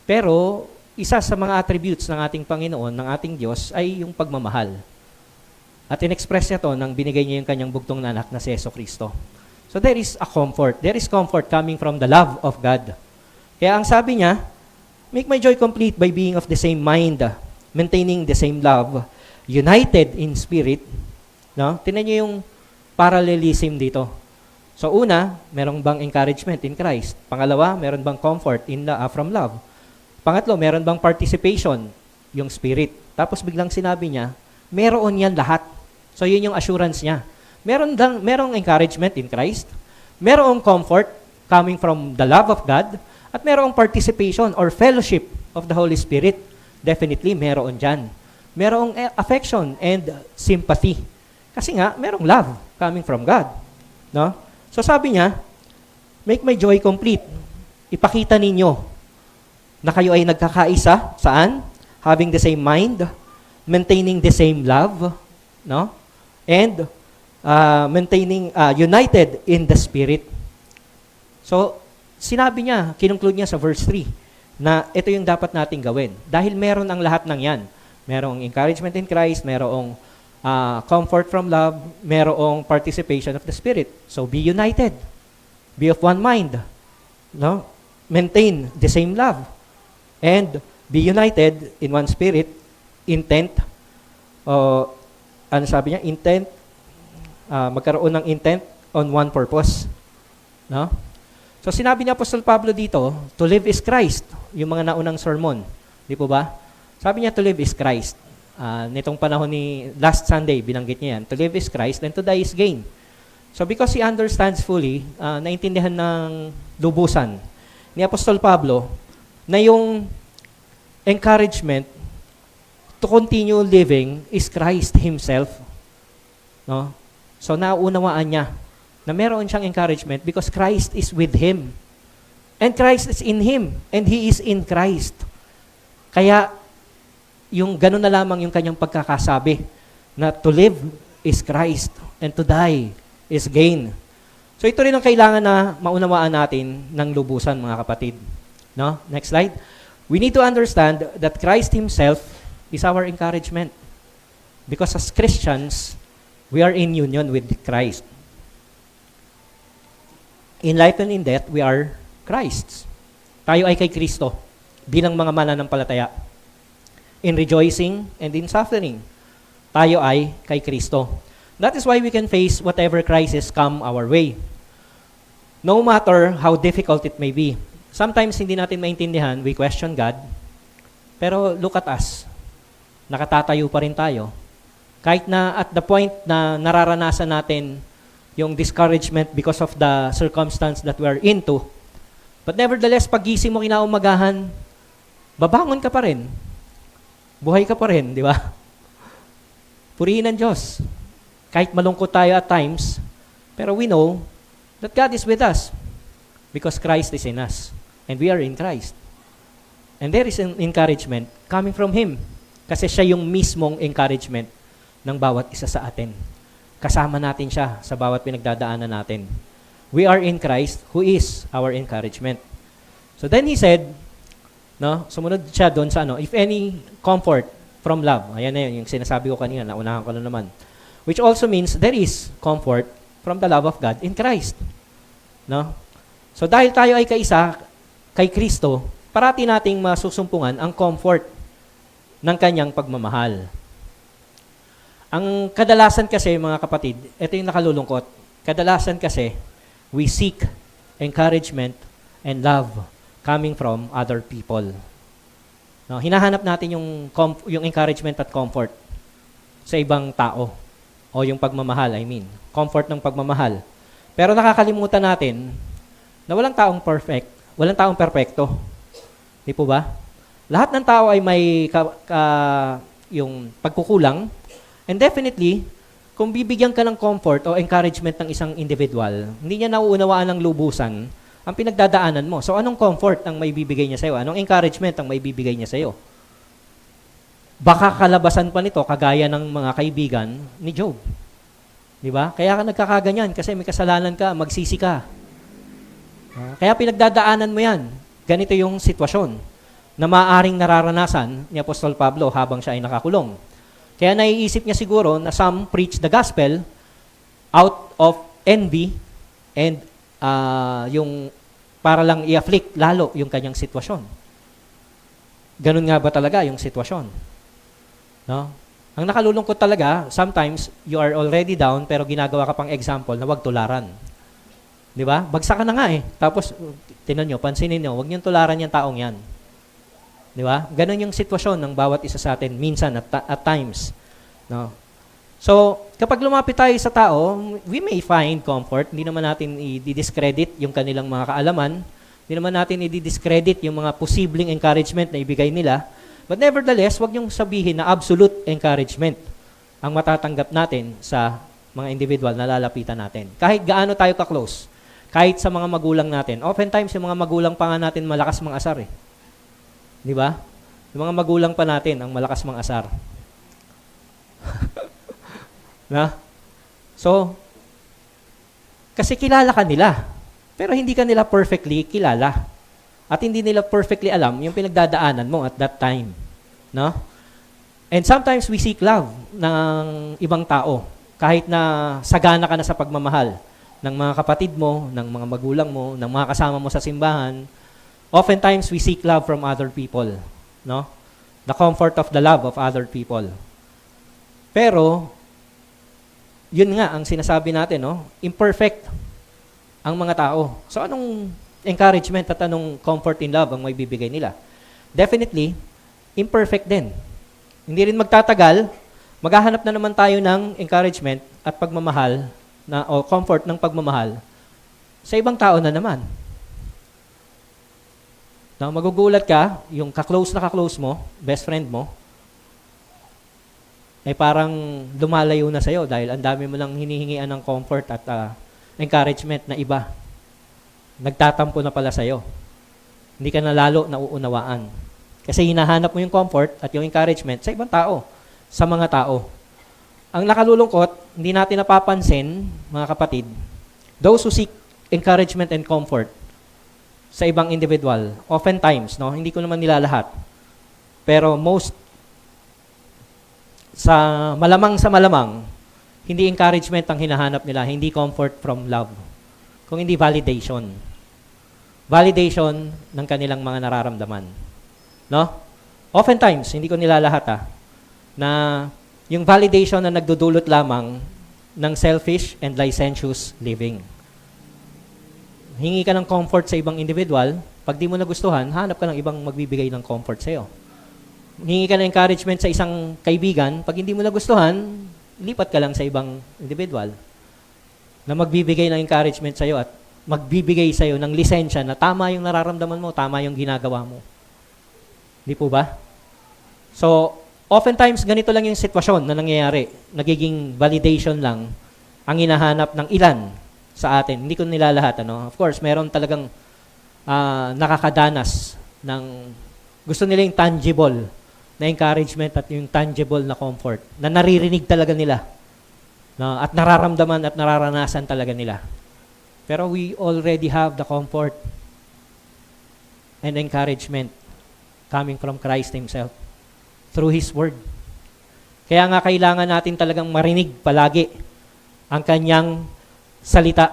Pero, isa sa mga attributes ng ating Panginoon, ng ating Diyos, ay yung pagmamahal. At in-express niya to nang binigay niya yung kanyang bugtong na anak na si Jesucristo. So there is a comfort. There is comfort coming from the love of God. Kaya ang sabi niya, make my joy complete by being of the same mind, maintaining the same love, united in spirit. No? Tingnan niyo yung parallelism dito. So una, merong bang encouragement in Christ? Pangalawa, meron bang comfort from love? Pangatlo, meron bang participation? Yung spirit. Tapos biglang sinabi niya, meron yan lahat. So yun yung assurance niya. Merong encouragement in Christ, merong comfort coming from the love of God, at merong participation or fellowship of the Holy Spirit. Definitely, meron dyan. Merong affection and sympathy. Kasi nga, merong love coming from God. No? So sabi niya, make my joy complete. Ipakita ninyo na kayo ay nagkakaisa. Saan? Having the same mind, maintaining the same love, no? And maintaining united in the Spirit. So, sinabi niya, kinunglude niya sa verse 3, na ito yung dapat nating gawin. Dahil meron ang lahat ng yan. Merong encouragement in Christ, merong comfort from love, merong participation of the Spirit. So, be united. Be of one mind. No? Maintain the same love. And be united in one spirit, intent, ano sabi niya? Intent, magkaroon ng intent on one purpose. No? So sinabi ni Apostol Pablo dito, to live is Christ, yung mga naunang sermon. Di po ba? Sabi niya, to live is Christ. Nitong panahon ni last Sunday, binanggit niya yan, to live is Christ and to die is gain. So because he understands fully, naintindihan ng lubusan ni Apostol Pablo na yung encouragement to continue living is Christ Himself. No? So naunawaan niya na meron siyang encouragement because Christ is with him. And Christ is in him. And he is in Christ. Kaya, yung ganun na lamang yung kanyang pagkakasabi na to live is Christ and to die is gain. So ito rin ang kailangan na maunawaan natin ng lubusan, mga kapatid. No? Next slide. We need to understand that Christ Himself is our encouragement. Because as Christians, we are in union with Christ. In life and in death, we are Christ's. Tayo ay kay Kristo bilang mga mananampalataya. In rejoicing and in suffering, tayo ay kay Kristo. That is why we can face whatever crisis come our way. No matter how difficult it may be. Sometimes hindi natin maintindihan, we question God. Pero look at us. Nakatatayo pa rin tayo. Kahit na at the point na nararanasan natin yung discouragement because of the circumstance that we are into. But nevertheless, pag-gising mo kinaumagahan, babangon ka pa rin. Buhay ka pa rin, di ba? Purihin ang Diyos. Kahit malungkot tayo at times, pero we know that God is with us because Christ is in us and we are in Christ. And there is an encouragement coming from Him kasi siya yung mismong encouragement ng bawat isa sa atin. Kasama natin siya sa bawat pinagdadaanan natin. We are in Christ who is our encouragement. So then He said, no, sumunod siya doon sa if any comfort from love. Ayan na yun, yung sinasabi ko kanina, naunahan ko na naman. Which also means there is comfort from the love of God in Christ. No? So dahil tayo ay kaisa kay Kristo, parati nating masusumpungan ang comfort ng kanyang pagmamahal. Ang kadalasan kasi, mga kapatid, ito yung nakalulungkot. Kadalasan kasi, we seek encouragement and love coming from other people. No, hinahanap natin yung encouragement at comfort sa ibang tao o yung pagmamahal, comfort ng pagmamahal. Pero nakakalimutan natin na walang taong perfect, walang taong perpekto. Di po ba? Lahat ng tao ay may yung pagkukulang. And definitely, kung bibigyan ka ng comfort o encouragement ng isang individual, hindi niya nauunawaan ng lubusan ang pinagdadaanan mo. So anong comfort ang may bibigay niya sa'yo? Anong encouragement ang may bibigay niya sa'yo? Baka kalabasan pa nito, kagaya ng mga kaibigan ni Job. Di ba? Kaya ka nagkakaganyan kasi may kasalanan ka, magsisi ka. Kaya pinagdadaanan mo yan. Ganito yung sitwasyon na maaaring nararanasan ni Apostol Pablo habang siya ay nakakulong. Kaya naiisip niya siguro na some preach the gospel out of envy and yung para lang i-afflict lalo yung kanyang sitwasyon. Ganun nga ba talaga yung sitwasyon? No? Ang nakalulungkot talaga, sometimes you are already down pero ginagawa ka pang example na wag tularan. Di ba? Bagsak ka na nga eh. Tapos, tinan nyo, pansinin nyo, wag nyo tularan yung taong yan. Di ba? Ganun yung sitwasyon ng bawat isa sa atin, minsan at times. No? So, kapag lumapit tayo sa tao, we may find comfort. Hindi naman natin i-discredit yung kanilang mga kaalaman. Hindi naman natin i-discredit yung mga posibleng encouragement na ibigay nila. But nevertheless, wag niyong sabihin na absolute encouragement ang matatanggap natin sa mga individual na lalapitan natin. Kahit gaano tayo ka-close. Kahit sa mga magulang natin. Oftentimes, yung mga magulang pa nga natin malakas mga asar eh. Di ba? Yung mga magulang pa natin ang malakas mga asar. Na? So, kasi kilala ka nila. Pero hindi ka nila perfectly kilala. At hindi nila perfectly alam yung pinagdadaanan mo at that time. No? And sometimes we seek love ng ibang tao. Kahit na sagana ka na sa pagmamahal ng mga kapatid mo, ng mga magulang mo, ng mga kasama mo sa simbahan, oftentimes we seek love from other people. No? The comfort of the love of other people. Pero, yun nga ang sinasabi natin, no? Imperfect ang mga tao. So anong encouragement at anong comfort in love ang may bibigay nila? Definitely, imperfect din. Hindi rin magtatagal, maghahanap na naman tayo ng encouragement at pagmamahal o comfort ng pagmamahal sa ibang tao na naman. No, magugulat ka, yung ka-close mo, best friend mo, ay parang lumalayo na sa'yo dahil ang dami mo lang hinihingian ng comfort at encouragement na iba. Nagtatampo na pala sa'yo. Hindi ka na lalo nauunawaan. Kasi hinahanap mo yung comfort at yung encouragement sa ibang tao, sa mga tao. ang nakalulungkot, hindi natin napapansin, mga kapatid, those who seek encouragement and comfort sa ibang individual, oftentimes, no, hindi ko naman nila lahat, pero sa malamang, hindi encouragement ang hinahanap nila, hindi comfort from love, kung hindi validation. Validation ng kanilang mga nararamdaman. No? Oftentimes, hindi ko nila lahat na yung validation na nagdudulot lamang ng selfish and licentious living. Hingi ka ng comfort sa ibang individual, pag di mo nagustuhan, hanap ka ng ibang magbibigay ng comfort sa'yo. Hingi ka ng encouragement sa isang kaibigan, pag hindi mo nagustuhan, lipat ka lang sa ibang individual na magbibigay ng encouragement sa'yo at magbibigay sa'yo ng lisensya na tama yung nararamdaman mo, tama yung ginagawa mo. Di po ba? So, oftentimes, ganito lang yung sitwasyon na nangyayari. Nagiging validation lang ang hinahanap ng ilan sa atin. Hindi ko nila lahat. Of course, meron talagang nakakadanas ng gusto nila yung tangible na encouragement at yung tangible na comfort na naririnig talaga nila, no? At nararamdaman at nararanasan talaga nila. Pero we already have the comfort and encouragement coming from Christ Himself through His Word. Kaya nga kailangan natin talagang marinig palagi ang Kanyang salita.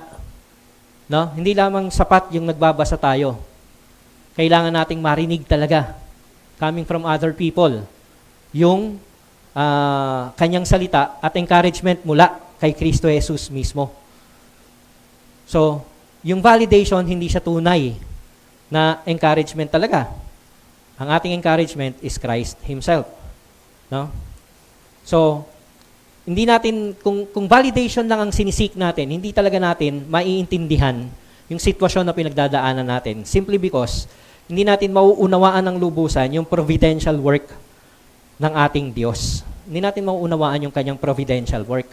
No? Hindi lamang sapat yung nagbabasa tayo. Kailangan nating marinig talaga coming from other people yung Kanyang salita at encouragement mula kay Kristo Jesus mismo. So, yung validation, hindi siya tunay na encouragement talaga. Ang ating encouragement is Christ Himself. No? So, hindi natin, kung validation lang ang sinisik natin, hindi talaga natin maiintindihan yung sitwasyon na pinagdadaanan natin. Simply because, hindi natin mauunawaan ng lubusan yung providential work ng ating Diyos. Hindi natin mauunawaan yung Kanyang providential work.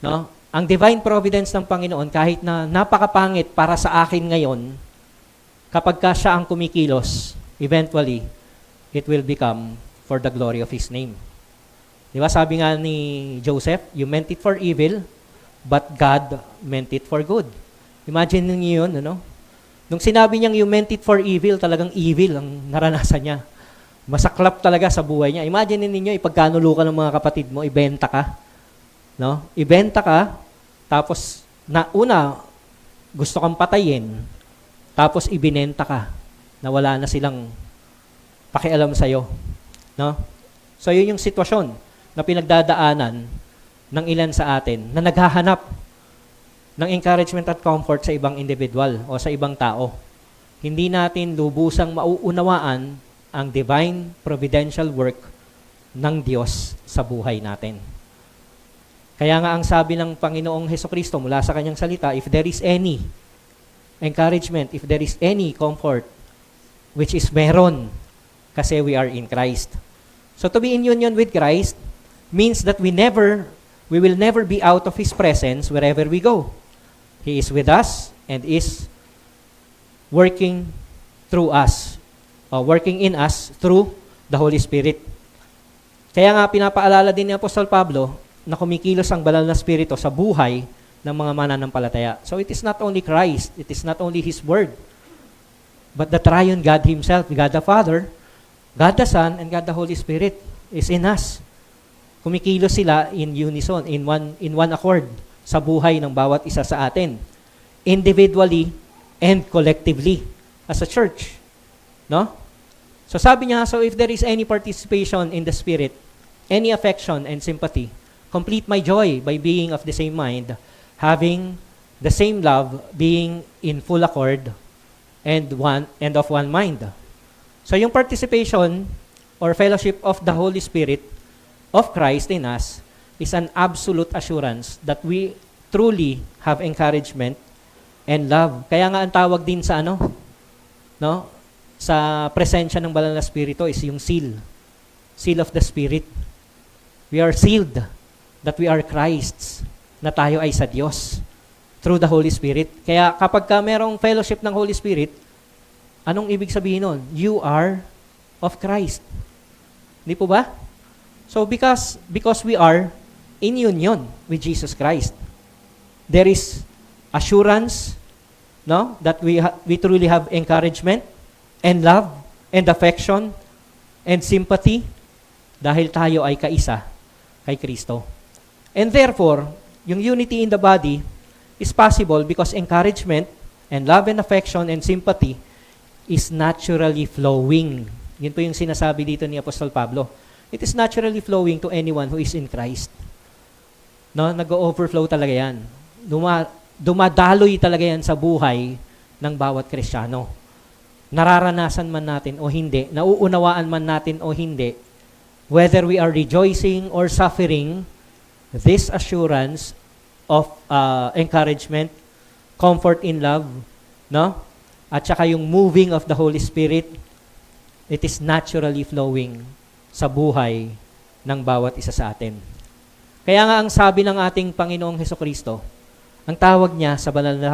No? Ang divine providence ng Panginoon, kahit na napakapangit para sa akin ngayon, kapag ka siya ang kumikilos, eventually, it will become for the glory of His name. Di ba? Sabi nga ni Joseph, you meant it for evil, but God meant it for good. Imagine niyo yun, ano? Nung sinabi niyang you meant it for evil, talagang evil ang naranasan niya. Masaklap talaga sa buhay niya. Imagine ninyo, ipagkanulo ka ng mga kapatid mo, ibenta ka. No? Ibenta ka, tapos gusto kang patayin, tapos ibinenta ka, na wala na silang pakialam sa'yo. No? So, yun yung sitwasyon na pinagdadaanan ng ilan sa atin na naghahanap ng encouragement at comfort sa ibang individual o sa ibang tao. Hindi natin lubusang mauunawaan ang divine providential work ng Diyos sa buhay natin. Kaya nga ang sabi ng Panginoong Hesukristo mula sa Kanyang salita, if there is any encouragement, if there is any comfort, which is meron, kasi we are in Christ. So to be in union with Christ means that we will never be out of His presence wherever we go. He is with us and is working through us, working in us through the Holy Spirit. Kaya nga pinapaalala din ni Apostol Pablo na kumikilos ang banal na Espiritu sa buhay ng mga mananampalataya. So it is not only Christ, it is not only His Word, but the triune God Himself, God the Father, God the Son, and God the Holy Spirit is in us. Kumikilos sila in unison, in one accord sa buhay ng bawat isa sa atin, individually and collectively as a church. No? So sabi niya, so if there is any participation in the Spirit, any affection and sympathy, complete my joy by being of the same mind, having the same love, being in full accord, and of one mind. So yung participation or fellowship of the Holy Spirit of Christ in us is an absolute assurance that we truly have encouragement and love. Kaya nga ang tawag din sa sa presensya ng banal na Espiritu is yung seal of the Spirit. We are sealed that we are Christ's, na tayo ay sa Diyos through the Holy Spirit. Kaya kapag ka merong fellowship ng Holy Spirit, anong ibig sabihin nun? You are of Christ. Hindi po ba? So because we are, in union with Jesus Christ. There is assurance, no, that we truly have encouragement and love and affection and sympathy dahil tayo ay kaisa kay Kristo. And therefore, yung unity in the body is possible because encouragement and love and affection and sympathy is naturally flowing. Yun po yung sinasabi dito ni Apostol Pablo. It is naturally flowing to anyone who is in Christ. No, nag-overflow talaga yan. Dumadaloy talaga yan sa buhay ng bawat Kristiyano. Nararanasan man natin o hindi, nauunawaan man natin o hindi, whether we are rejoicing or suffering, this assurance of encouragement, comfort in love, no? At saka yung moving of the Holy Spirit, it is naturally flowing sa buhay ng bawat isa sa atin. Kaya nga ang sabi ng ating Panginoong Hesukristo, ang tawag niya sa banal na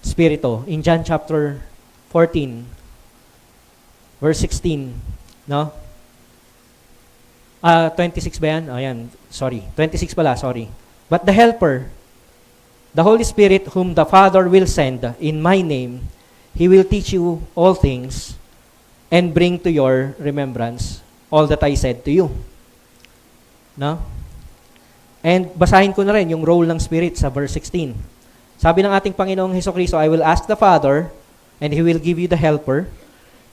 Espiritu, in John chapter 14, verse 16, no? 26 ba yan? Ayan, sorry. 26 pala, sorry. But the Helper, the Holy Spirit whom the Father will send in my name, He will teach you all things and bring to your remembrance all that I said to you. No? And basahin ko na rin yung role ng Spirit sa verse 16. Sabi ng ating Panginoong Hesukristo, I will ask the Father, and He will give you the Helper,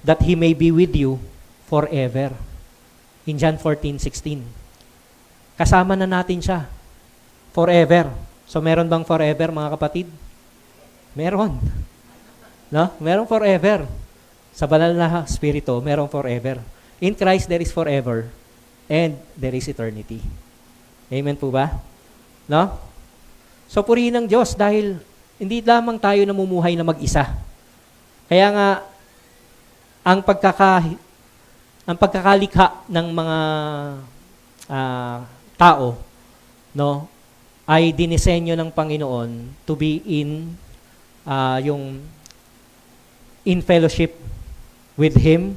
that He may be with you forever. In John 14:16. Kasama na natin siya. Forever. So meron bang forever, mga kapatid? Meron. No? Meron forever. Sa banal na Espiritu, merong forever. In Christ, there is forever. And there is eternity. Amen po ba? No? So purihin ng Diyos dahil hindi lamang tayo namumuhay na mag-isa. Kaya nga, ang pagkakalikha ng mga tao, no, ay dinisenyo ng Panginoon to be in fellowship with Him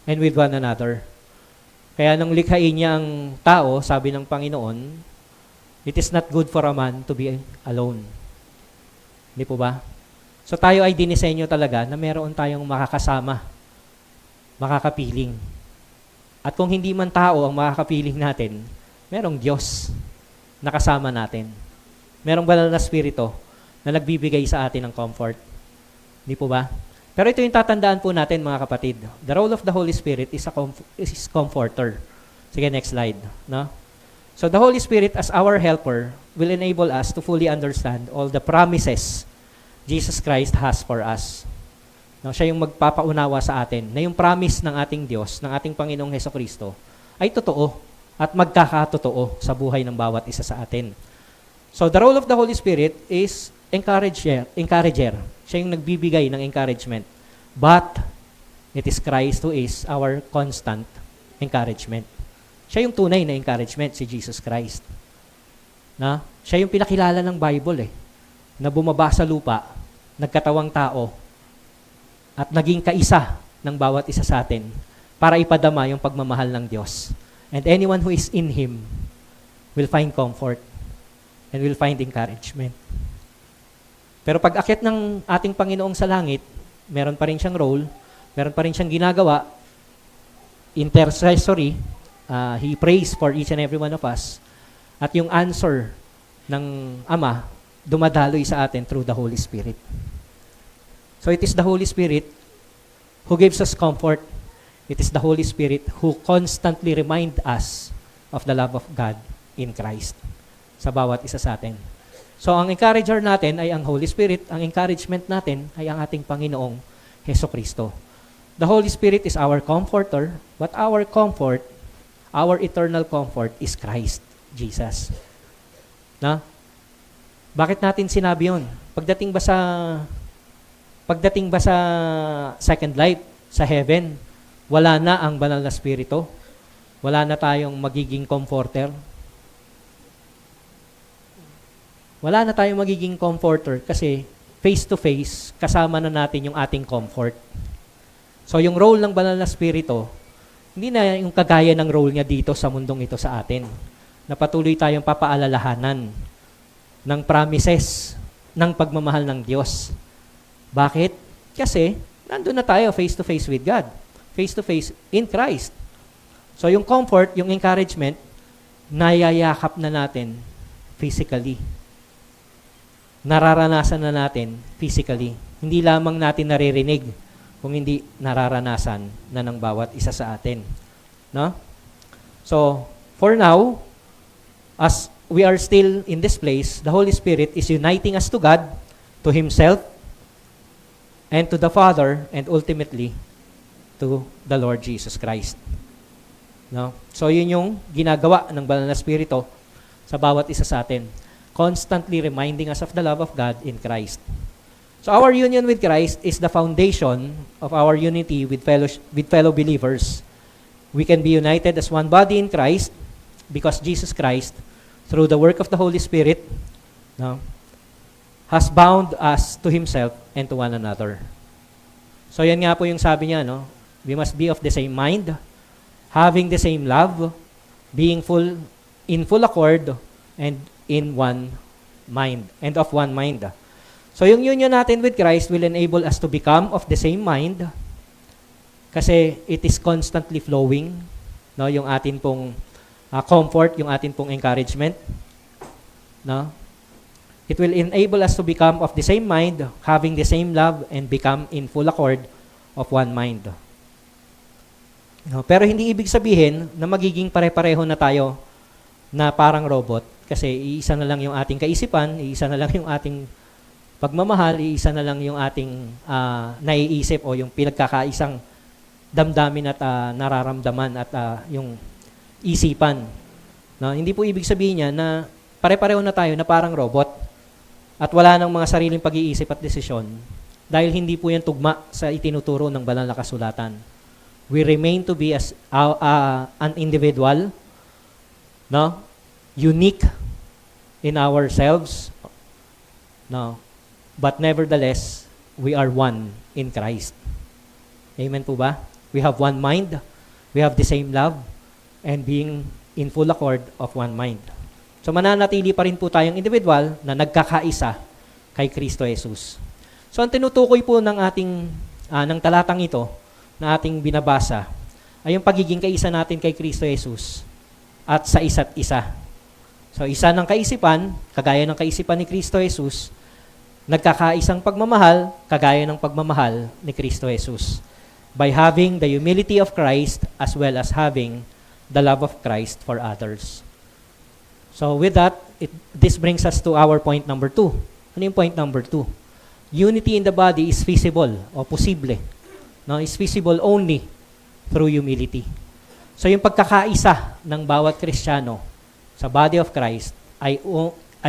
and with one another. Kaya nung likhain niya ang tao, sabi ng Panginoon, it is not good for a man to be alone. Hindi po ba? So tayo ay dinisenyo talaga na meron tayong makakasama, makakapiling. At kung hindi man tao ang makakapiling natin, merong Diyos na kasama natin. Merong banal na Espiritu na nagbibigay sa atin ng comfort. Hindi po ba? Pero ito yung tatandaan po natin, mga kapatid. The role of the Holy Spirit is comforter. Sige, next slide. No? So the Holy Spirit as our helper will enable us to fully understand all the promises Jesus Christ has for us. No, siya yung magpapaunawa sa atin na yung promise ng ating Diyos, ng ating Panginoong Hesukristo, ay totoo at magkakatotoo sa buhay ng bawat isa sa atin. So the role of the Holy Spirit is encourager. Siya yung nagbibigay ng encouragement. But it is Christ who is our constant encouragement. Siya yung tunay na encouragement, si Jesus Christ. Na? Siya yung pinakilala ng Bible na bumaba sa lupa, nagkatawang tao, at naging kaisa ng bawat isa sa atin para ipadama yung pagmamahal ng Diyos. And anyone who is in Him will find comfort and will find encouragement. Pero pag akyat ng ating Panginoong sa langit, meron pa rin siyang role, meron pa rin siyang ginagawa, intercessory, He prays for each and every one of us, at yung answer ng Ama, dumadaloy sa atin through the Holy Spirit. So it is the Holy Spirit who gives us comfort. It is the Holy Spirit who constantly reminds us of the love of God in Christ sa bawat isa sa atin. So ang encourager natin ay ang Holy Spirit, ang encouragement natin ay ang ating Panginoong Hesukristo. The Holy Spirit is our comforter, but our comfort, our eternal comfort is Christ, Jesus. Na? Bakit natin sinabi yun? Pagdating ba sa second life, sa heaven, wala na ang banal na Espiritu? Wala na tayong magiging comforter? Wala na tayong magiging comforter kasi face-to-face, kasama na natin yung ating comfort. So yung role ng banal na Espiritu, hindi na yung kagaya ng role niya dito sa mundong ito sa atin. na patuloy tayong papaalalahanan ng promises ng pagmamahal ng Diyos. Bakit? Kasi nandun na tayo face to face with God. Face to face in Christ. So yung comfort, yung encouragement, nayayakap na natin physically. Nararanasan na natin physically. Hindi lamang natin naririnig, kung hindi nararanasan na ng bawat isa sa atin. No? So, for now, as we are still in this place, the Holy Spirit is uniting us to God, to Himself, and to the Father, and ultimately, to the Lord Jesus Christ. No? So, yun yung ginagawa ng Banal na Espiritu sa bawat isa sa atin. Constantly reminding us of the love of God in Christ. So our union with Christ is the foundation of our unity with fellow believers. We can be united as one body in Christ because Jesus Christ, through the work of the Holy Spirit, no, has bound us to Himself and to one another. So yan nga po yung sabi niya, no? We must be of the same mind, having the same love, being in full accord, and in one mind, and of one mind. So yung union natin with Christ will enable us to become of the same mind kasi it is constantly flowing, no, yung atin pong comfort, yung atin pong encouragement, no? It will enable us to become of the same mind, having the same love, and become in full accord of one mind. No, pero hindi ibig sabihin na magiging pare-pareho na tayo na parang robot kasi iisa na lang yung ating kaisipan, iisa na lang yung ating pagmamahal, iisa na lang yung ating naiisip o yung pinagkakaisang damdamin at nararamdaman at yung isipan. No? Hindi po ibig sabihin niya na pare-pareho na tayo na parang robot at wala nang mga sariling pag-iisip at desisyon dahil hindi po yan tugma sa itinuturo ng banal na kasulatan. We remain to be as an individual, no? Unique in ourselves, no? But nevertheless, we are one in Christ. Amen po ba? We have one mind, we have the same love, and being in full accord of one mind. So mananatili pa rin po tayong individual na nagkakaisa kay Kristo Jesus. So ang tinutukoy po ng ng talatang ito na ating binabasa ay yung pagiging kaisa natin kay Kristo Jesus at sa isa't isa. So isa ng kaisipan, kagaya ng kaisipan ni Kristo Jesus, nagkakaisang pagmamahal, kagaya ng pagmamahal ni Kristo Jesus. By having the humility of Christ as well as having the love of Christ for others. So with that, this brings us to our point number 2. Ano yung point number 2? Unity in the body is feasible o posible. No, is feasible only through humility. So yung pagkakaisa ng bawat Kristiyano sa body of Christ ay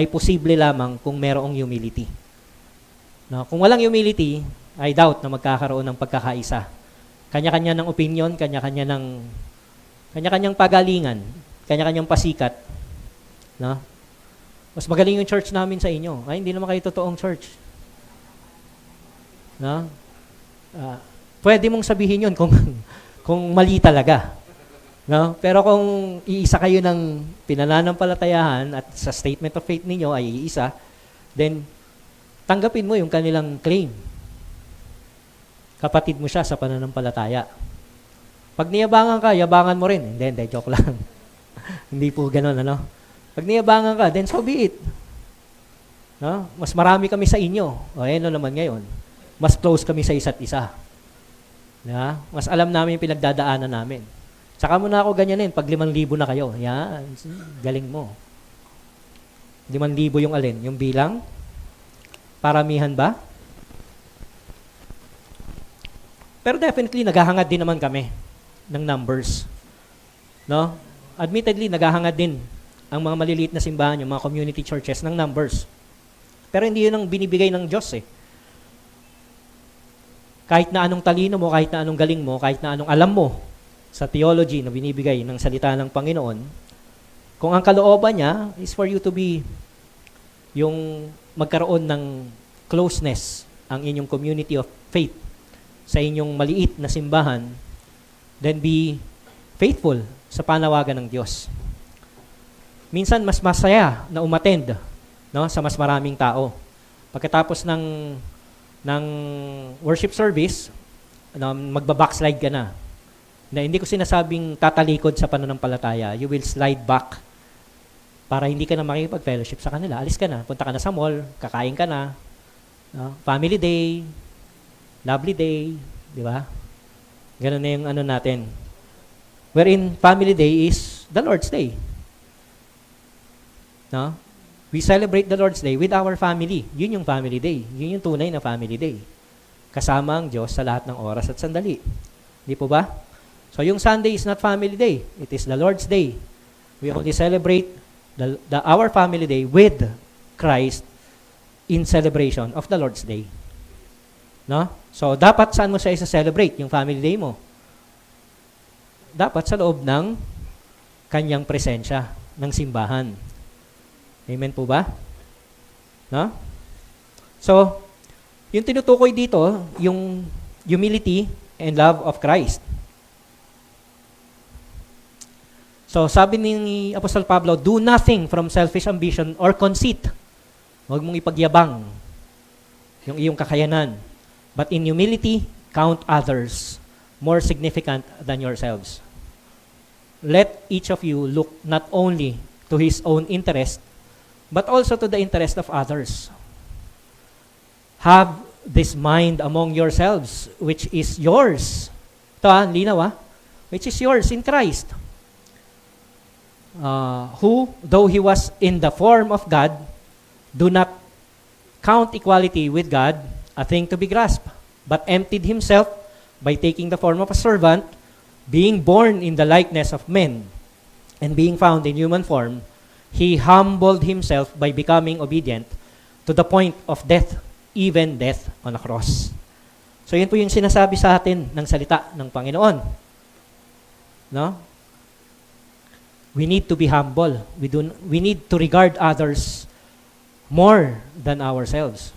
posible lamang kung merong humility. No, kung walang humility, I doubt na magkakaroon ng pagkakaisa. Kanya-kanya ng opinion, kanya-kanyang pagalingan, kanya-kanyang pasikat. No? Mas magaling yung church namin sa inyo. Ay, hindi naman kayo totoong church. No? Pwede mong sabihin yun kung mali talaga. No? Pero kung iisa kayo ng pinananampalatayahan at sa statement of faith ninyo ay iisa, then tanggapin mo yung kanilang claim. Kapatid mo siya sa pananampalataya. Pag niyabangan ka, yabangan mo rin. Hindi, joke lang. Hindi po ganun, ano? Pag niyabangan ka, then so be it. No? Mas marami kami sa inyo. O, ano naman ngayon? Mas close kami sa isa't isa. Yeah? Mas alam namin yung pinagdadaanan namin. Saka mo na ako ganyanin, pag 5,000 na kayo. Yan, galing mo. 5,000 yung alin? Yung bilang? Paramihan ba? Pero definitely, naghahangad din naman kami ng numbers. No? Admittedly, naghahangad din ang mga maliliit na simbahan, yung mga community churches, ng numbers. Pero hindi yun ang binibigay ng Diyos eh. Kahit na anong talino mo, kahit na anong galing mo, kahit na anong alam mo sa theology na binibigay ng salita ng Panginoon, kung ang kalooban niya is for you to be yung magkaroon ng closeness ang inyong community of faith sa inyong maliit na simbahan, then be faithful sa panawagan ng Diyos. minsan mas masaya na umattend, no, sa mas maraming tao. Pagkatapos ng worship service, magba-backslide ka na. Hindi ko sinasabing tatalikod sa pananampalataya. You will slide back para hindi ka na makikipag-fellowship sa kanila. Alis ka na, punta ka na sa mall, kakain ka na, no? Family day, lovely day, di ba? Ganun na yung natin. Wherein family day is the Lord's Day. No? We celebrate the Lord's Day with our family. Yun yung family day. Yun yung tunay na family day. Kasama ang Diyos sa lahat ng oras at sandali. Di po ba? So yung Sunday is not family day. It is the Lord's Day. We only celebrate our family day with Christ in celebration of the Lord's Day. No? So dapat saan mo siya isa-celebrate yung family day mo? Dapat sa loob ng kanyang presensya ng simbahan. Amen po ba? No? So, yung tinutukoy dito, yung humility and love of Christ. So, sabi ni Apostol Pablo, do nothing from selfish ambition or conceit. Huwag mong ipagyabang yung iyong kakayanan. But in humility, count others more significant than yourselves. Let each of you look not only to his own interest, but also to the interest of others. Have this mind among yourselves, which is yours. Ito linaw which is yours in Christ. Who, though he was in the form of God, do not count equality with God a thing to be grasped, but emptied himself by taking the form of a servant, being born in the likeness of men, and being found in human form, he humbled himself by becoming obedient to the point of death, even death on a cross. So yun po yung sinasabi sa atin ng salita ng Panginoon. No? We need to be humble. We need to regard others more than ourselves.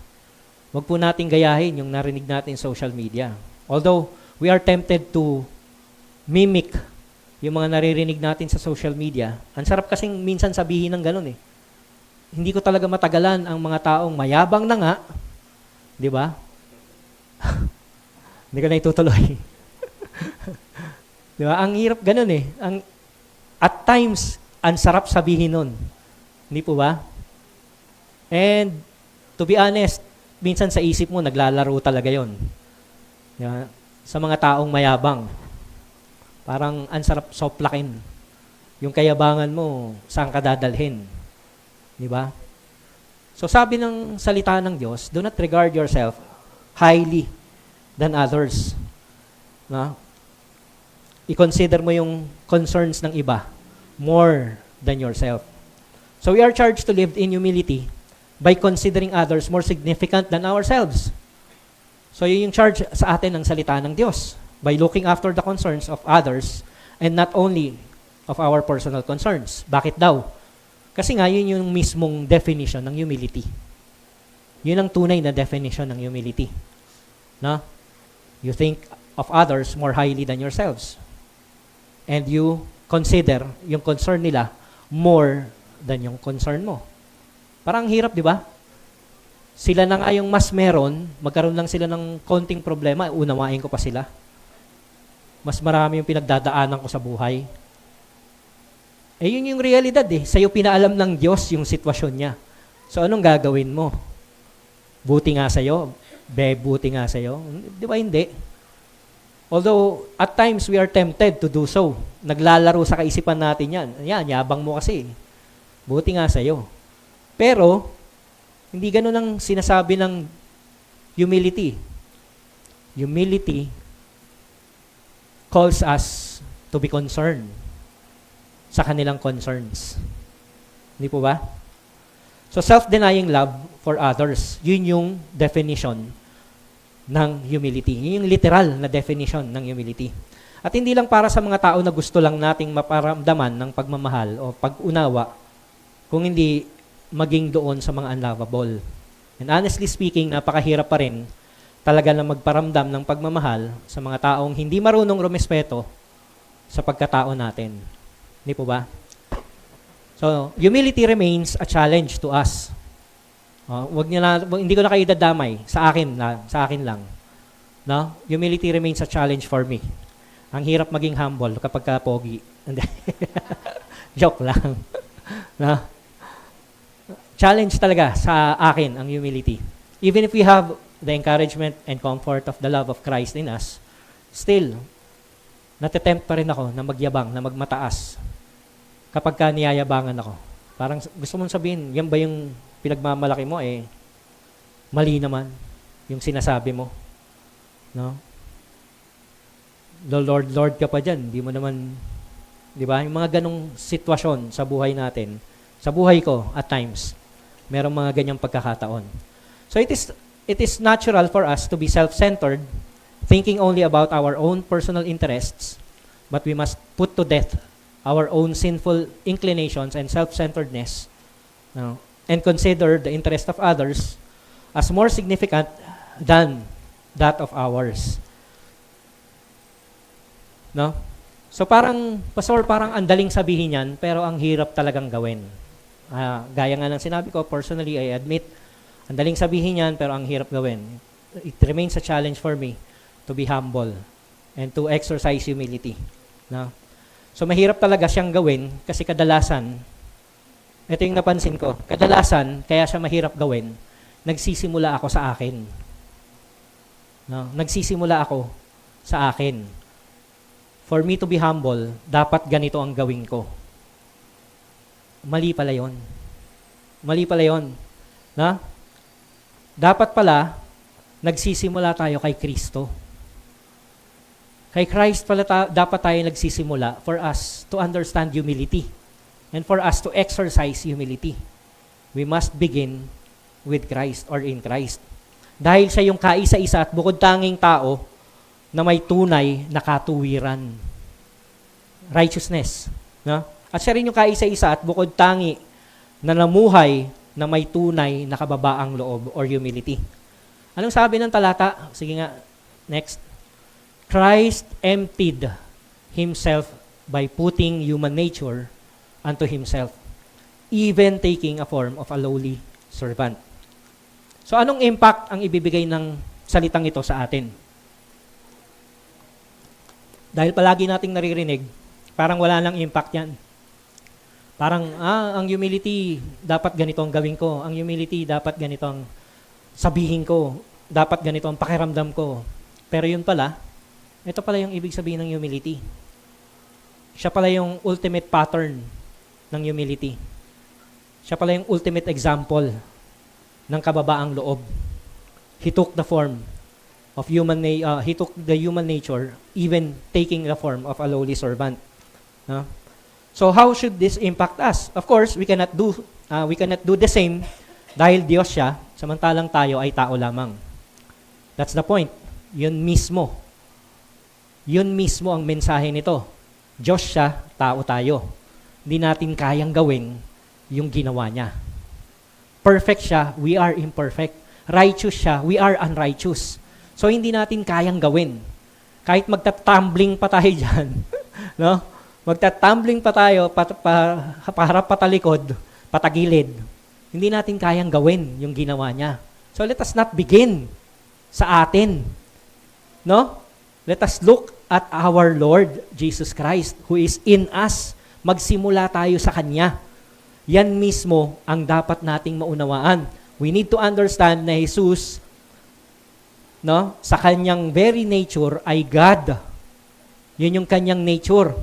Huwag po natin gayahin yung narinig natin sa social media. Although we are tempted to mimic yung mga naririnig natin sa social media, ang sarap kasing minsan sabihin ng ganun eh. Hindi ko talaga matagalan ang mga taong mayabang na nga, di ba? Hindi ko na itutuloy. Di ba? Ang hirap ganun eh. At times, ang sarap sabihin nun. Hindi po ba? And to be honest, minsan sa isip mo, naglalaro talaga yon. Di ba? Sa mga taong mayabang. Parang ang sarap soplakin. Yung kayabangan mo, saan ka dadalhin? Di ba? So sabi ng salita ng Diyos, do not regard yourself highly than others. No? I-consider mo yung concerns ng iba more than yourself. So we are charged to live in humility by considering others more significant than ourselves. So yun yung charge sa atin ng salita ng Diyos. By looking after the concerns of others and not only of our personal concerns. Bakit daw? Kasi nga, yun yung mismong definition ng humility. Yun ang tunay na definition ng humility. No? You think of others more highly than yourselves. And you consider yung concern nila more than yung concern mo. Parang hirap, di ba? Sila na nga yung mas meron, magkaroon lang sila ng konting problema, unawain ko pa sila. Mas marami yung pinagdadaanan ko sa buhay. Yun yung realidad eh. Sa'yo pinaalam ng Diyos yung sitwasyon niya. So anong gagawin mo? Buti nga sa'yo? Buti nga sa'yo? Di ba hindi? Although, at times we are tempted to do so. Naglalaro sa kaisipan natin yan. Yan, yabang mo kasi. Buti nga sa'yo. Pero, hindi ganun ang sinasabi ng humility. Humility calls us to be concerned sa kanilang concerns. Hindi po ba? So, self-denying love for others, yun yung definition ng humility. Yun yung literal na definition ng humility. At hindi lang para sa mga tao na gusto lang nating maparamdaman ng pagmamahal o pag-unawa, kung hindi maging doon sa mga unlovable. And honestly speaking, napakahirap pa rin talaga na magparamdam ng pagmamahal sa mga taong hindi marunong rumespeto sa pagkatao natin. Hindi po ba? So, humility remains a challenge to us. Hindi ko na kayo dadamay. Sa akin lang. No? Humility remains a challenge for me. Ang hirap maging humble kapag ka pogi. Joke lang. No? Challenge talaga sa akin ang humility. Even if we have the encouragement and comfort of the love of Christ in us, still, natatempt pa rin ako na magyabang, na magmataas kapag ka niyayabangan ako. Parang gusto mong sabihin, yan ba yung pinagmamalaki mo? Mali naman yung sinasabi mo. No? Lord ka pa dyan. Di mo naman, di ba? Yung mga ganong sitwasyon sa buhay natin, sa buhay ko at times, merong mga ganyang pagkakataon. So it is natural for us to be self-centered, thinking only about our own personal interests, but we must put to death our own sinful inclinations and self-centeredness, no? And consider the interest of others as more significant than that of ours. No? So Pastor, parang ang daling sabihin yan, pero ang hirap talagang gawin. Gaya nga ng sinabi ko, personally, I admit, ang daling sabihin yan, pero ang hirap gawin. It remains a challenge for me to be humble and to exercise humility. No? So mahirap talaga siyang gawin kasi kadalasan, ito yung napansin ko, kadalasan, kaya siya mahirap gawin, nagsisimula ako sa akin. No? Nagsisimula ako sa akin. For me to be humble, dapat ganito ang gawin ko. Mali pala yun. Mali pala yun. Na? Dapat pala, nagsisimula tayo kay Kristo. Kay Christ pala dapat tayo nagsisimula for us to understand humility and for us to exercise humility. We must begin with Christ or in Christ. Dahil siya yung kaisa-isa at bukod tanging tao na may tunay na katuwiran. Righteousness. No? At siya rin yung kaisa-isa at bukod tangi na namuhay na may tunay na kababaang loob or humility. Anong sabi ng talata? Sige nga, next. Christ emptied himself by putting human nature unto himself, even taking a form of a lowly servant. So anong impact ang ibibigay ng salitang ito sa atin? Dahil palagi nating naririnig, parang wala nang impact yan. Parang, ang humility, dapat ganito ang gawin ko. Ang humility, dapat ganito ang sabihin ko. Dapat ganito ang pakiramdam ko. Pero yun pala, ito pala yung ibig sabihin ng humility. Siya pala yung ultimate pattern ng humility. Siya pala yung ultimate example ng kababaang loob. He took the form of he took the human nature, even taking the form of a lowly servant. No? So how should this impact us? Of course, we cannot do the same dahil Diyos siya, samantalang tayo ay tao lamang. That's the point. Yun mismo. Yun mismo ang mensahe nito. Diyos siya, tao tayo. Hindi natin kayang gawin yung ginawa niya. Perfect siya, we are imperfect. Righteous siya, we are unrighteous. So, hindi natin kayang gawin. Kahit magtatumbling pa tayo dyan, no? Magtatumbling pa tayo, paharap patalikod, patagilid. Hindi natin kayang gawin yung ginawa niya. So, let us not begin sa atin. No? Let us look at our Lord Jesus Christ who is in us. Magsimula tayo sa Kanya. Yan mismo ang dapat nating maunawaan. We need to understand na Jesus, no, sa Kanyang very nature ay God. Yun yung Kanyang nature.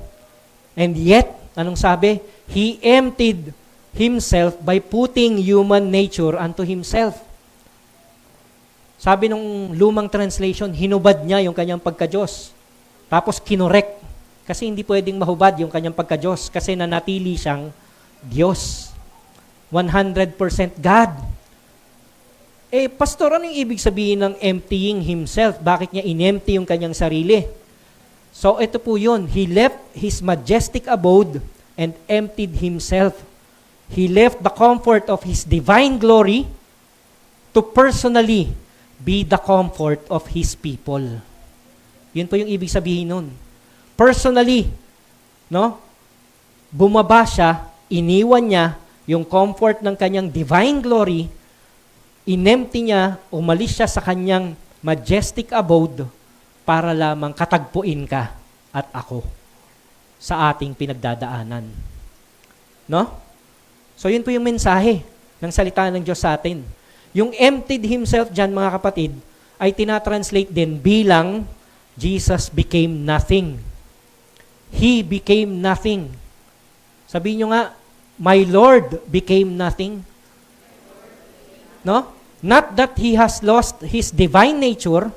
And yet, anong sabi? He emptied Himself by putting human nature unto Himself. Sabi nung lumang translation, hinubad niya yung Kanyang pagka-Diyos. Tapos kinorek. Kasi hindi pwedeng mahubad yung Kanyang pagka-Diyos kasi nanatili siyang Diyos. 100% God. Pastor, ano yung ibig sabihin ng emptying Himself? Bakit niya in-empty yung Kanyang sarili? So, ito po yun. He left His majestic abode and emptied Himself. He left the comfort of His divine glory to personally be the comfort of His people. Yun po yung ibig sabihin nun. Personally, no? Bumaba siya iniwan niya yung comfort ng kanyang divine glory, inempty niya, umalis siya sa kanyang majestic abode para lamang katagpuin ka at ako sa ating pinagdadaanan. No? So yun po yung mensahe ng salita ng Diyos sa atin. Yung emptied himself dyan, mga kapatid, ay tinatranslate din bilang Jesus became nothing. He became nothing. Sabihin nyo nga, my Lord became nothing. No? Not that he has lost his divine nature.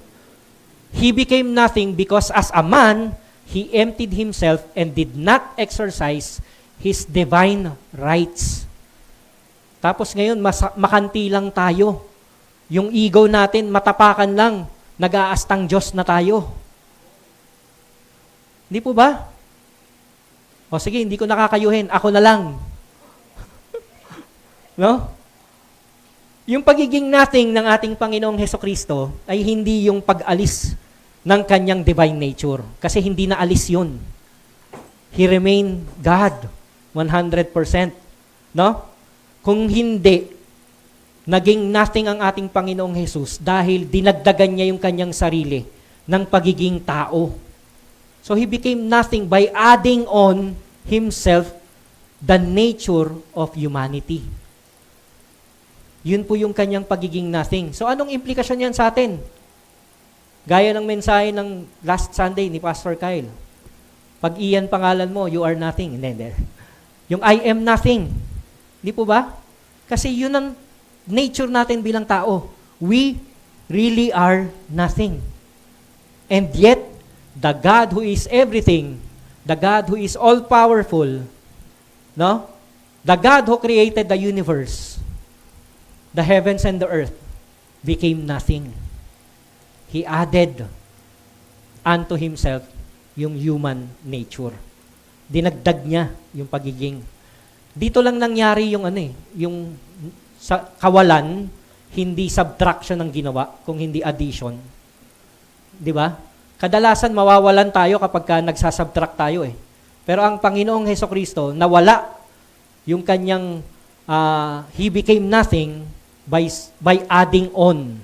He became nothing because as a man, he emptied himself and did not exercise his divine rights. Tapos ngayon, makanti lang tayo. Yung ego natin, matapakan lang. Nag-aastang Diyos na tayo. Hindi po ba? O sige, hindi ko nakakayuhin. Ako na lang. No? Yung pagiging nothing ng ating Panginoong Hesukristo ay hindi yung pag-alis ng kanyang divine nature. Kasi hindi na alis yun. He remained God 100%. No? Kung hindi, naging nothing ang ating Panginoong Jesus dahil dinagdagan niya yung kanyang sarili ng pagiging tao. So he became nothing by adding on himself the nature of humanity. Yun po yung kanyang pagiging nothing. So anong implikasyon yan sa atin? Gaya ng mensahe ng last Sunday ni Pastor Kyle. Pag iyan pangalan mo, you are nothing. Hindi. Yung I am nothing. Di po ba? Kasi yun ang nature natin bilang tao. We really are nothing. And yet, the God who is everything, the God who is all-powerful, no? The God who created the universe, the heavens and the earth, became nothing. He added unto himself yung human nature. Dinagdag niya yung pagiging. Dito lang nangyari yung yung sa kawalan, hindi subtraction ang ginawa, kung hindi addition. Di ba? Kadalasan mawawalan tayo kapag nagsasubtract tayo eh. Pero ang Panginoong Hesukristo, nawala yung kanyang, he became nothing by adding on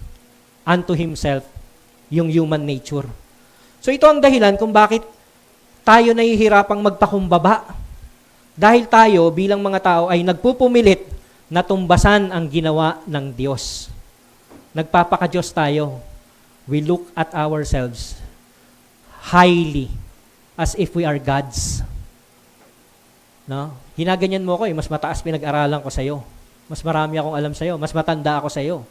unto himself yung human nature. So ito ang dahilan kung bakit tayo nahihirapang magpakumbaba. Dahil tayo bilang mga tao ay nagpupumilit na tumbasan ang ginawa ng Diyos. Nagpapaka-Diyos tayo. We look at ourselves highly as if we are gods. No? Hinaganyan mo ko mas mataas pinag-aralan ko sa'yo. Mas marami akong alam sa'yo. Mas matanda ako sa'yo.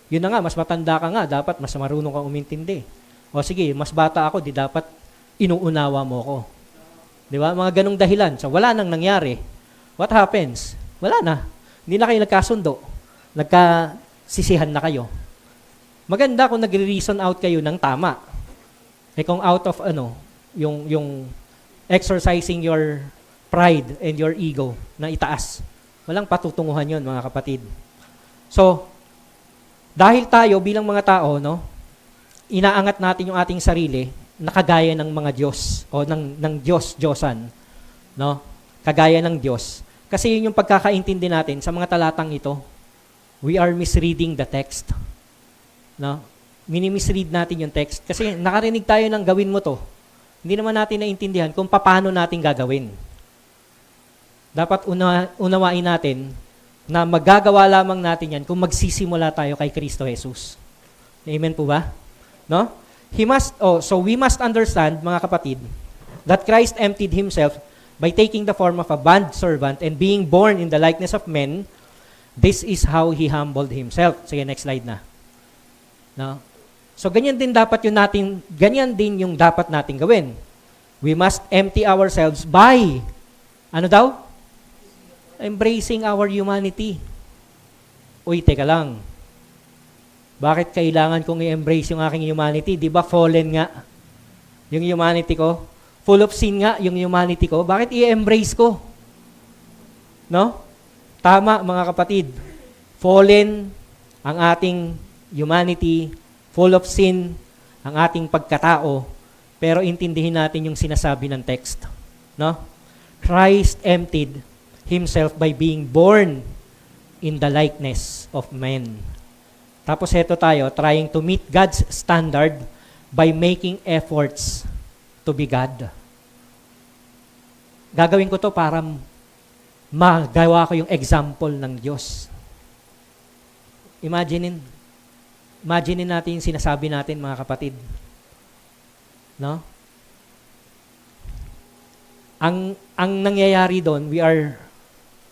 Yun na nga, mas matanda ka nga, dapat mas marunong kang umintindi. O sige, mas bata ako, di dapat inuunawa mo ko. Di ba? Mga ganong dahilan. So wala nang nangyari. What happens? Wala na. Hindi na kayo nagkasundo. Nagkasisihan na kayo. Maganda kung nagre-reason out kayo ng tama. Kung out of yung exercising your pride and your ego na itaas. Walang patutunguhan yon, mga kapatid. So, dahil tayo bilang mga tao, inaangat natin yung ating sarili na kagaya ng mga Diyos o ng Diyos-Diyosan. Kagaya ng Diyos. Kasi yun yung pagkakaintindi natin sa mga talatang ito. We are misreading the text. Minimisread natin yung text. Kasi nakarinig tayo ng gawin mo to. Hindi naman natin naintindihan kung paano natin gagawin. Dapat unawain natin na magagawa lamang natin yan kung magsisimula tayo kay Kristo Jesus. Amen po ba? No? So we must understand, mga kapatid, that Christ emptied himself by taking the form of a bondservant and being born in the likeness of men. This is how he humbled himself. Sige, next slide na. No? So ganyan din yung dapat nating gawin. We must empty ourselves by embracing our humanity. Uy, teka lang. Bakit kailangan kong i-embrace yung aking humanity? Di ba fallen nga yung humanity ko? Full of sin nga yung humanity ko. Bakit i-embrace ko? No? Tama, mga kapatid. Fallen ang ating humanity, full of sin ang ating pagkatao, pero intindihin natin yung sinasabi ng text. No? Christ emptied himself by being born in the likeness of men. Tapos heto tayo, trying to meet God's standard by making efforts to be God. Gagawin ko to para magawa ko yung example ng Diyos. Imagine natin yung sinasabi natin, mga kapatid. No? Ang nangyayari doon, we are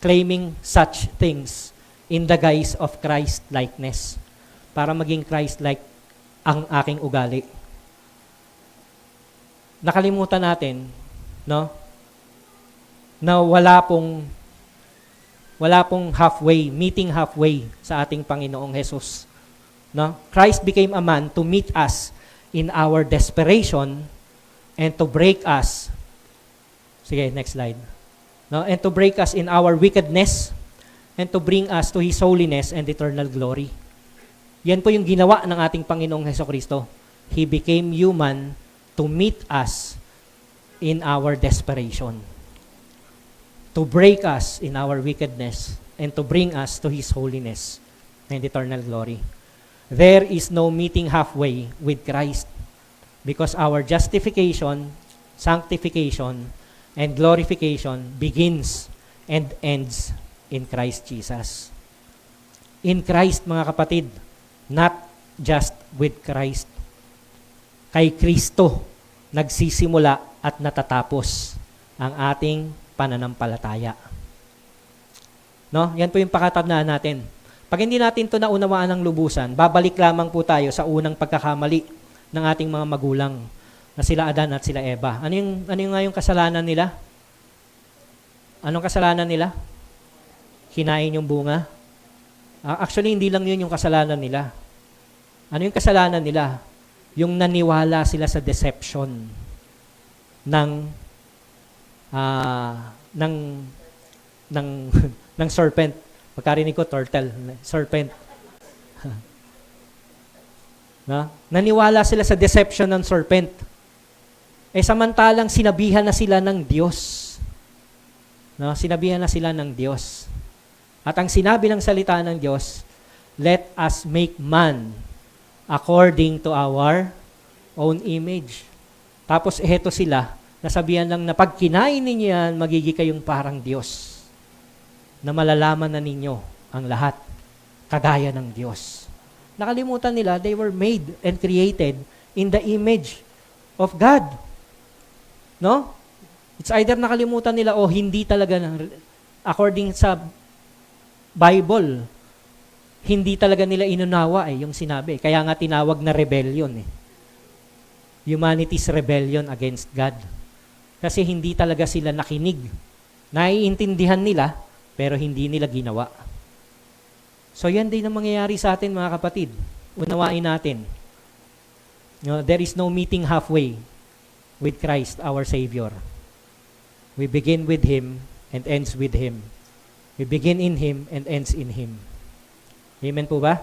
claiming such things in the guise of Christ-likeness para maging Christ-like ang aking ugali. Nakalimutan natin, no? Na wala pong meeting halfway sa ating Panginoong Jesus. No? Christ became a man to meet us in our desperation and to break us. Sige, next slide. No? And to break us in our wickedness and to bring us to His holiness and eternal glory. Yan po yung ginawa ng ating Panginoong Hesukristo. He became human to meet us in our desperation, to break us in our wickedness, and to bring us to His holiness and eternal glory. There is no meeting halfway with Christ because our justification, sanctification, and glorification begins and ends in Christ Jesus. In Christ, mga kapatid, not just with Christ. Kay Kristo nagsisimula at natatapos ang ating pananampalataya. No? Yan po yung pakatandaan natin. Pag hindi natin ito naunawaan ng lubusan, babalik lamang po tayo sa unang pagkakamali ng ating mga magulang na sila Adan at sila Eva. Ano yung nga yung kasalanan nila? Anong kasalanan nila? Kinain yung bunga? Actually, hindi lang yun yung kasalanan nila. Ano yung kasalanan nila? Yung naniwala sila sa deception ng serpent. Pagkarinig ko, turtle. Serpent. No? Naniwala sila sa deception ng serpent. Samantalang sinabihan na sila ng Diyos. No? Sinabihan na sila ng Diyos. At ang sinabi ng salita ng Diyos, let us make man according to our own image. Tapos eto sila, nasabihan lang na pag kinain ninyo yan, magiging kayong parang Diyos. Na malalaman na ninyo ang lahat, kagaya ng Diyos. Nakalimutan nila, they were made and created in the image of God. No? It's either nakalimutan nila o hindi talaga, according sa Bible, hindi talaga nila inunawa yung sinabi. Kaya nga tinawag na rebellion. Humanity's rebellion against God. Kasi hindi talaga sila nakinig. Naiintindihan nila, pero hindi nila ginawa. So yan din ang mangyayari sa atin, mga kapatid. Unawain natin. There is no meeting halfway with Christ, our Savior. We begin with Him and ends with Him. We begin in Him and ends in Him. Amen po ba?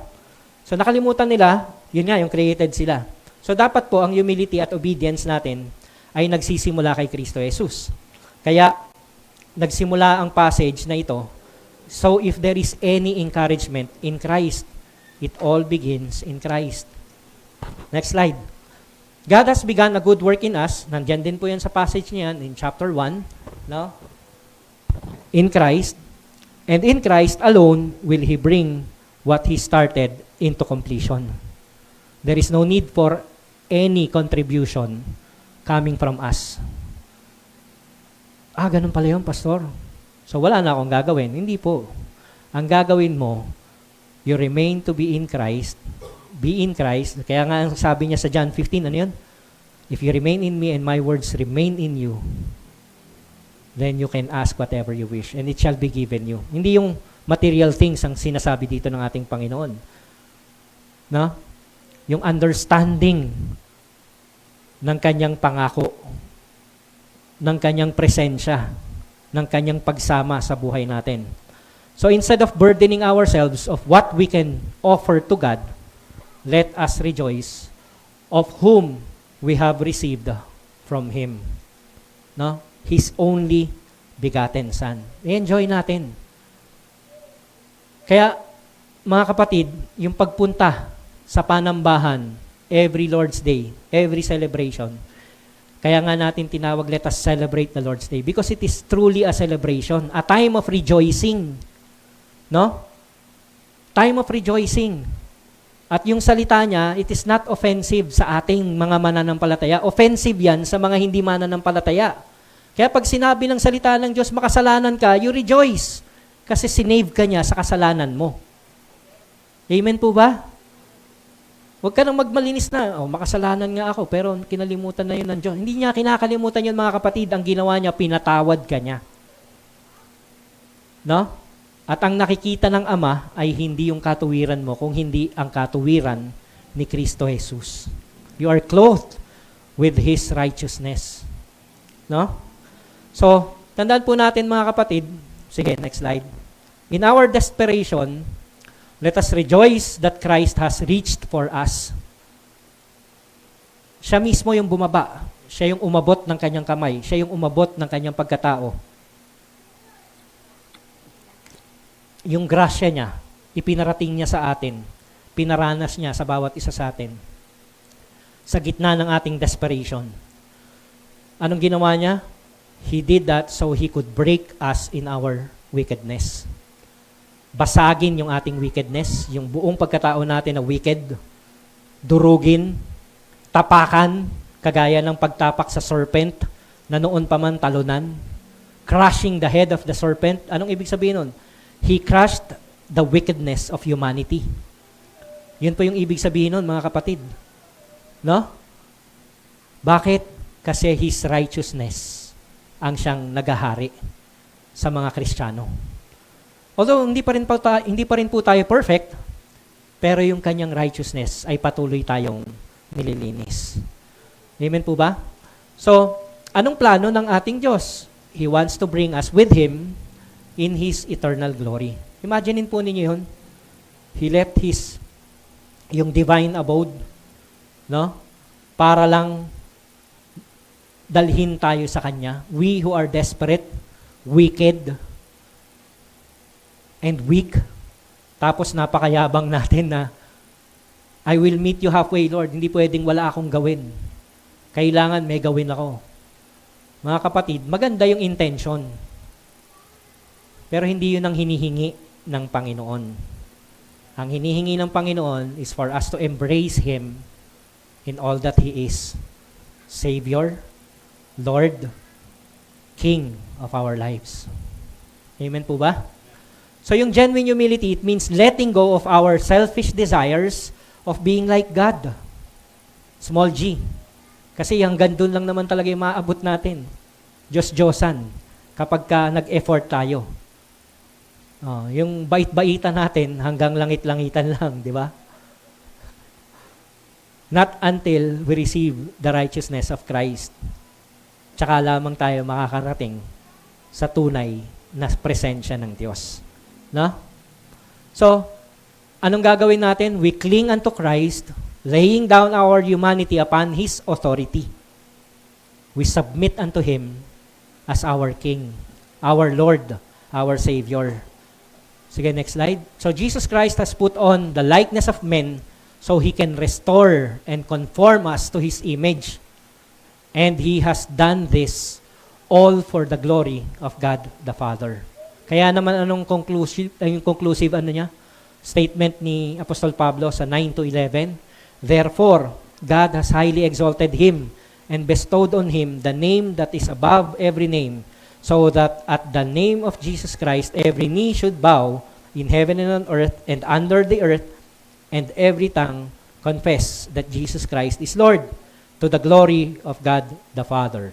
So nakalimutan nila, yun nga, yung created sila. So dapat po ang humility at obedience natin ay nagsisimula kay Kristo Jesus. Kaya nagsimula ang passage na ito. So if there is any encouragement in Christ, it all begins in Christ. Next slide. God has begun a good work in us. Nandyan din po yan sa passage niyan in chapter 1. No? In Christ. And in Christ alone will He bring what He started into completion. There is no need for any contribution coming from us. Ganun pala yun, Pastor. So wala na akong gagawin. Hindi po. Ang gagawin mo, you remain to be in Christ. Be in Christ. Kaya nga ang sabi niya sa John 15, ano yun? If you remain in me and my words remain in you, then you can ask whatever you wish and it shall be given you. Hindi yung material things ang sinasabi dito ng ating Panginoon. No? Yung understanding ng kanyang pangako, ng kanyang presensya, ng kanyang pagsama sa buhay natin. So instead of burdening ourselves of what we can offer to God, let us rejoice of whom we have received from Him. No? His only begotten Son. I-enjoy natin. Kaya, mga kapatid, yung pagpunta sa panambahan, every Lord's Day, every celebration, kaya nga natin tinawag, let us celebrate the Lord's Day because it is truly a celebration, a time of rejoicing. No? Time of rejoicing. At yung salita niya, it is not offensive sa ating mga mananampalataya. Offensive yan sa mga hindi mananampalataya. Kaya pag sinabi ng salita ng Diyos, makasalanan ka, you rejoice. Kasi sinave ka niya sa kasalanan mo. Amen po ba? Huwag ka nang magmalinis na, makasalanan nga ako, pero kinalimutan na yun ng Diyos. Hindi niya kinakalimutan yun, mga kapatid. Ang ginawa niya, pinatawad ka niya. No? At ang nakikita ng Ama ay hindi yung katuwiran mo, kung hindi ang katuwiran ni Kristo Jesus. You are clothed with His righteousness. No? So, tandaan po natin, mga kapatid. Sige, next slide. In our desperation, let us rejoice that Christ has reached for us. Siya mismo yung bumaba. Siya yung umabot ng kanyang kamay. Siya yung umabot ng kanyang pagkatao. Yung grasya niya, ipinarating niya sa atin. Pinaranas niya sa bawat isa sa atin. Sa gitna ng ating desperation. Anong ginawa niya? He did that so He could break us in our wickedness. Basagin yung ating wickedness, yung buong pagkatao natin na wicked, durugin, tapakan, kagaya ng pagtapak sa serpent, na noon pa man talunan, crushing the head of the serpent. Anong ibig sabihin nun? He crushed the wickedness of humanity. Yun po yung ibig sabihin nun, mga kapatid. No? Bakit? Kasi His righteousness ang siyang nagahari sa mga Kristiyano. Although hindi pa rin po tayo perfect, pero yung kanyang righteousness ay patuloy tayong nililinis. Amen po ba? So, anong plano ng ating Diyos? He wants to bring us with Him in His eternal glory. Imaginein po ninyo yun. He left yung divine abode, no? Para lang dalhin tayo sa Kanya. We who are desperate, wicked, and weak. Tapos napakayabang natin na, I will meet you halfway, Lord. Hindi pwedeng wala akong gawin. Kailangan may gawin ako. Mga kapatid, maganda yung intention. Pero hindi yun ang hinihingi ng Panginoon. Ang hinihingi ng Panginoon is for us to embrace Him in all that He is. Savior, Lord, King of our lives. Amen po ba? So yung genuine humility, it means letting go of our selfish desires of being like God. Small g. Kasi hanggang doon lang naman talaga yung maaabot natin. Diyos-Diyosan. Kapag ka nag-effort tayo. Yung bait-baitan natin, hanggang langit-langitan lang, di ba? Not until we receive the righteousness of Christ. Tsaka lamang tayo makakarating sa tunay na presensya ng Diyos. No? So, anong gagawin natin? We cling unto Christ, laying down our humanity upon His authority. We submit unto Him as our King, our Lord, our Savior. Sige, next slide. So, Jesus Christ has put on the likeness of men so He can restore and conform us to His image. And He has done this all for the glory of God the Father. Kaya naman anong conclusive statement ni Apostol Pablo sa 9 to 11? Therefore, God has highly exalted Him and bestowed on Him the name that is above every name, so that at the name of Jesus Christ every knee should bow in heaven and on earth and under the earth, and every tongue confess that Jesus Christ is Lord, to the glory of God the Father.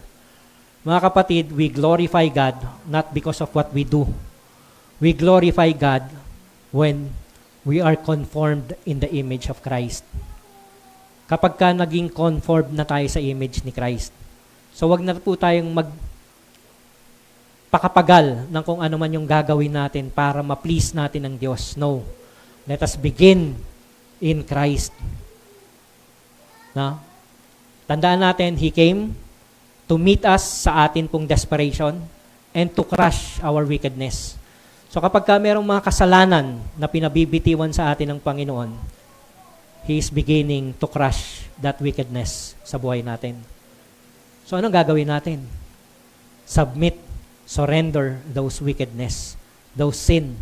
Mga kapatid, we glorify God not because of what we do. We glorify God when we are conformed in the image of Christ. Kapag ka naging conformed na tayo sa image ni Christ. So wag na po tayong magpakapagal ng kung ano man yung gagawin natin para ma-please natin ang Diyos. No. Let us begin in Christ. Na? Tandaan natin, He came to meet us sa atin pong desperation and to crush our wickedness. So kapag ka merong mga kasalanan na pinabibitiwan sa atin ng Panginoon, He is beginning to crush that wickedness sa buhay natin. So anong gagawin natin? Submit, surrender those wickedness, those sin.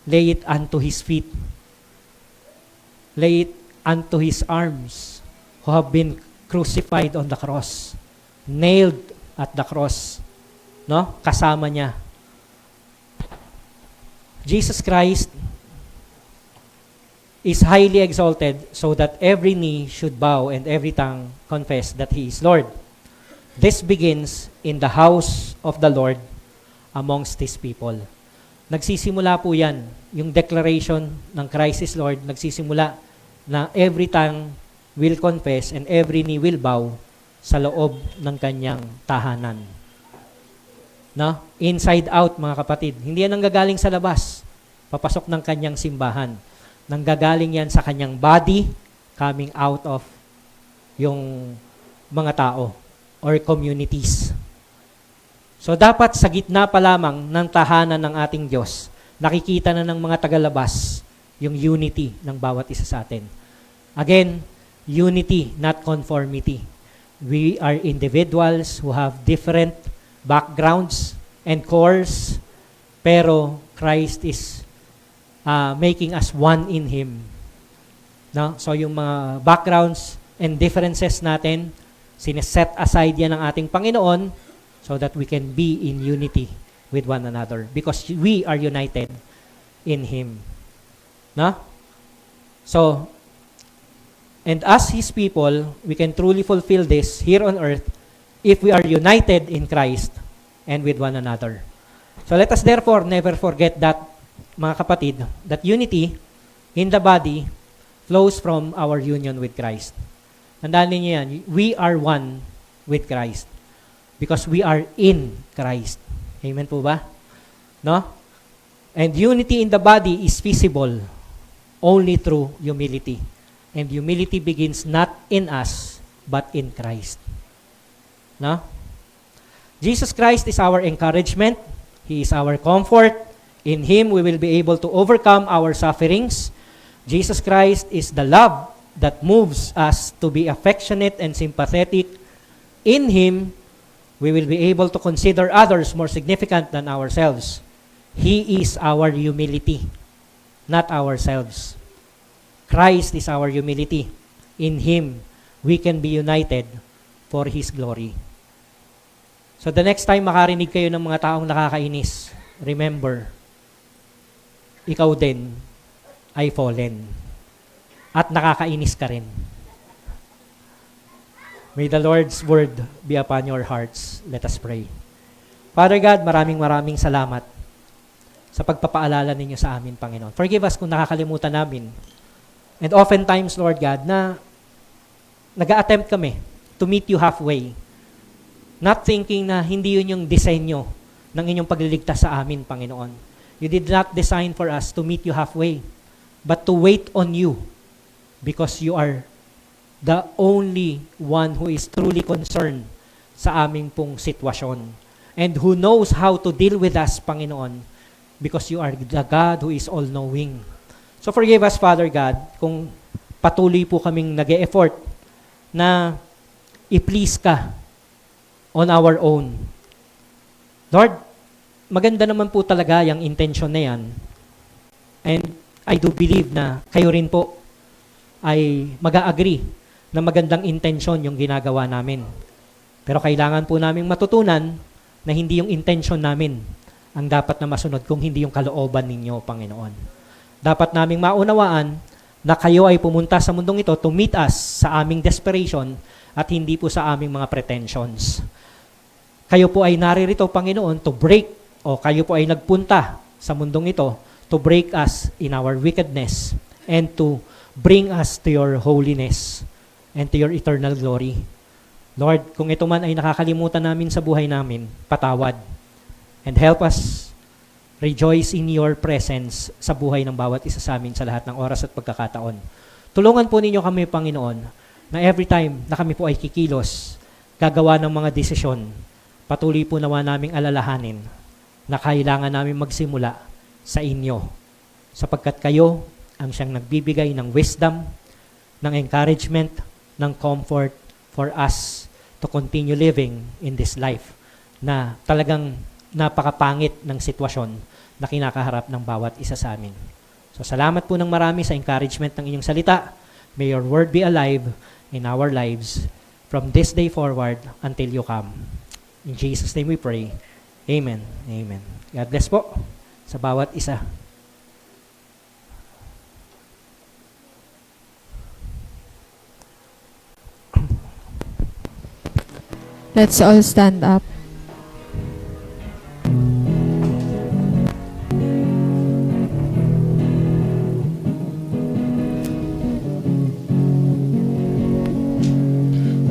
Lay it unto His feet. Lay it unto His arms, who have been crucified on the cross, nailed at the cross, no? Kasama niya. Jesus Christ is highly exalted so that every knee should bow and every tongue confess that He is Lord. This begins in the house of the Lord amongst His people. Nagsisimula po yan, yung declaration ng Christ is Lord, nagsisimula na every tongue will confess and every knee will bow sa loob ng kanyang tahanan. No? Inside out, mga kapatid. Hindi yan nanggagaling sa labas, papasok ng kanyang simbahan. Nanggagaling yan sa kanyang body, coming out of yung mga tao or communities. So dapat sa gitna pa lamang ng tahanan ng ating Diyos, nakikita na ng mga tagalabas yung unity ng bawat isa sa atin. Again, unity, not conformity. We are individuals who have different backgrounds and cores, pero Christ is making us one in Him. No? So yung mga backgrounds and differences natin, sineset aside yan ng ating Panginoon so that we can be in unity with one another because we are united in Him. No? So, and as His people, we can truly fulfill this here on earth if we are united in Christ and with one another. So let us therefore never forget that, mga kapatid, that unity in the body flows from our union with Christ. Tandaan niyo yan, we are one with Christ because we are in Christ. Amen po ba? No? And unity in the body is visible only through humility. And humility begins not in us, but in Christ. No? Jesus Christ is our encouragement. He is our comfort. In Him, we will be able to overcome our sufferings. Jesus Christ is the love that moves us to be affectionate and sympathetic. In Him, we will be able to consider others more significant than ourselves. He is our humility, not ourselves. Christ is our humility. In Him, we can be united for His glory. So the next time makarinig kayo ng mga taong nakakainis, remember, ikaw din ay fallen. At nakakainis ka rin. May the Lord's word be upon your hearts. Let us pray. Father God, maraming salamat sa pagpapaalala ninyo sa amin, Panginoon. Forgive us kung nakakalimutan namin. And oftentimes, Lord God, na nag-a-attempt kami to meet you halfway. Not thinking na hindi yun yung disenyo ng inyong pagliligtas sa amin, Panginoon. You did not design for us to meet you halfway, but to wait on you because you are the only one who is truly concerned sa aming pong sitwasyon and who knows how to deal with us, Panginoon, because you are the God who is all-knowing. So forgive us, Father God, kung patuloy po kaming nag-e-effort na i-please ka on our own. Lord, maganda naman po talaga yung intention na yan. And I do believe na kayo rin po ay mag-a-agree na magandang intention yung ginagawa namin. Pero kailangan po naming matutunan na hindi yung intention namin ang dapat na masunod kung hindi yung kalooban ninyo, Panginoon. Dapat naming maunawaan na kayo ay pumunta sa mundong ito to meet us sa aming desperation at hindi po sa aming mga pretensions. Kayo po ay naririto, Panginoon, to break o kayo po ay nagpunta sa mundong ito to break us in our wickedness and to bring us to your holiness and to your eternal glory. Lord, kung ito man ay nakakalimutan namin sa buhay namin, patawad. And help us rejoice in your presence sa buhay ng bawat isa sa amin sa lahat ng oras at pagkakataon. Tulungan po ninyo kami, Panginoon, na every time na kami po ay kikilos, gagawa ng mga desisyon patuloy po nawa naming alalahanin na kailangan namin magsimula sa inyo, sapagkat kayo ang siyang nagbibigay ng wisdom, ng encouragement, ng comfort for us to continue living in this life na talagang napakapangit ng sitwasyon na kinakaharap ng bawat isa sa amin. So salamat po ng marami sa encouragement ng inyong salita. May your word be alive in our lives from this day forward until you come. In Jesus' name we pray. Amen. Amen. God bless po sa bawat isa. Let's all stand up.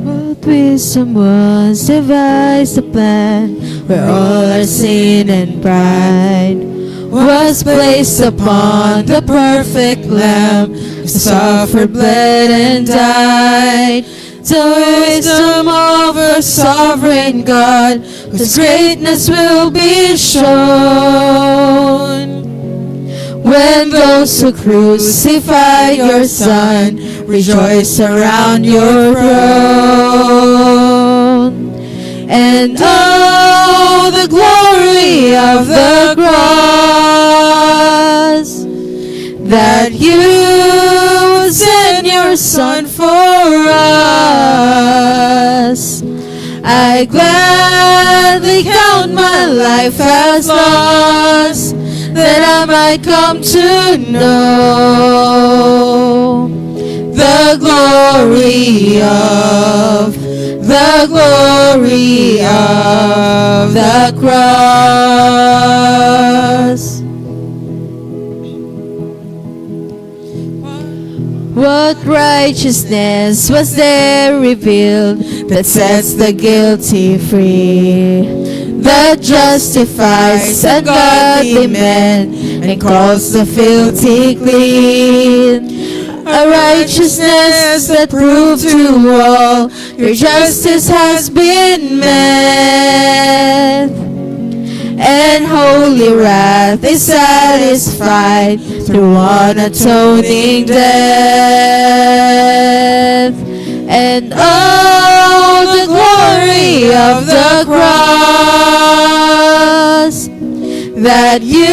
What wisdom was devised a plan where all our sin and pride was placed upon the perfect Lamb who suffered, bled, and died. The wisdom of our sovereign God, whose greatness will be shown when those who crucify your Son rejoice around your throne. And oh, the glory of the cross, that you sent your Son for us. I gladly count my life as lost, that I might come to know the glory of the cross. What righteousness was there revealed that sets the guilty free, that justifies ungodly men and calls the filthy clean? A righteousness that proved to all your justice has been met, and holy wrath is satisfied through one atoning death. And oh, the glory of the cross, that you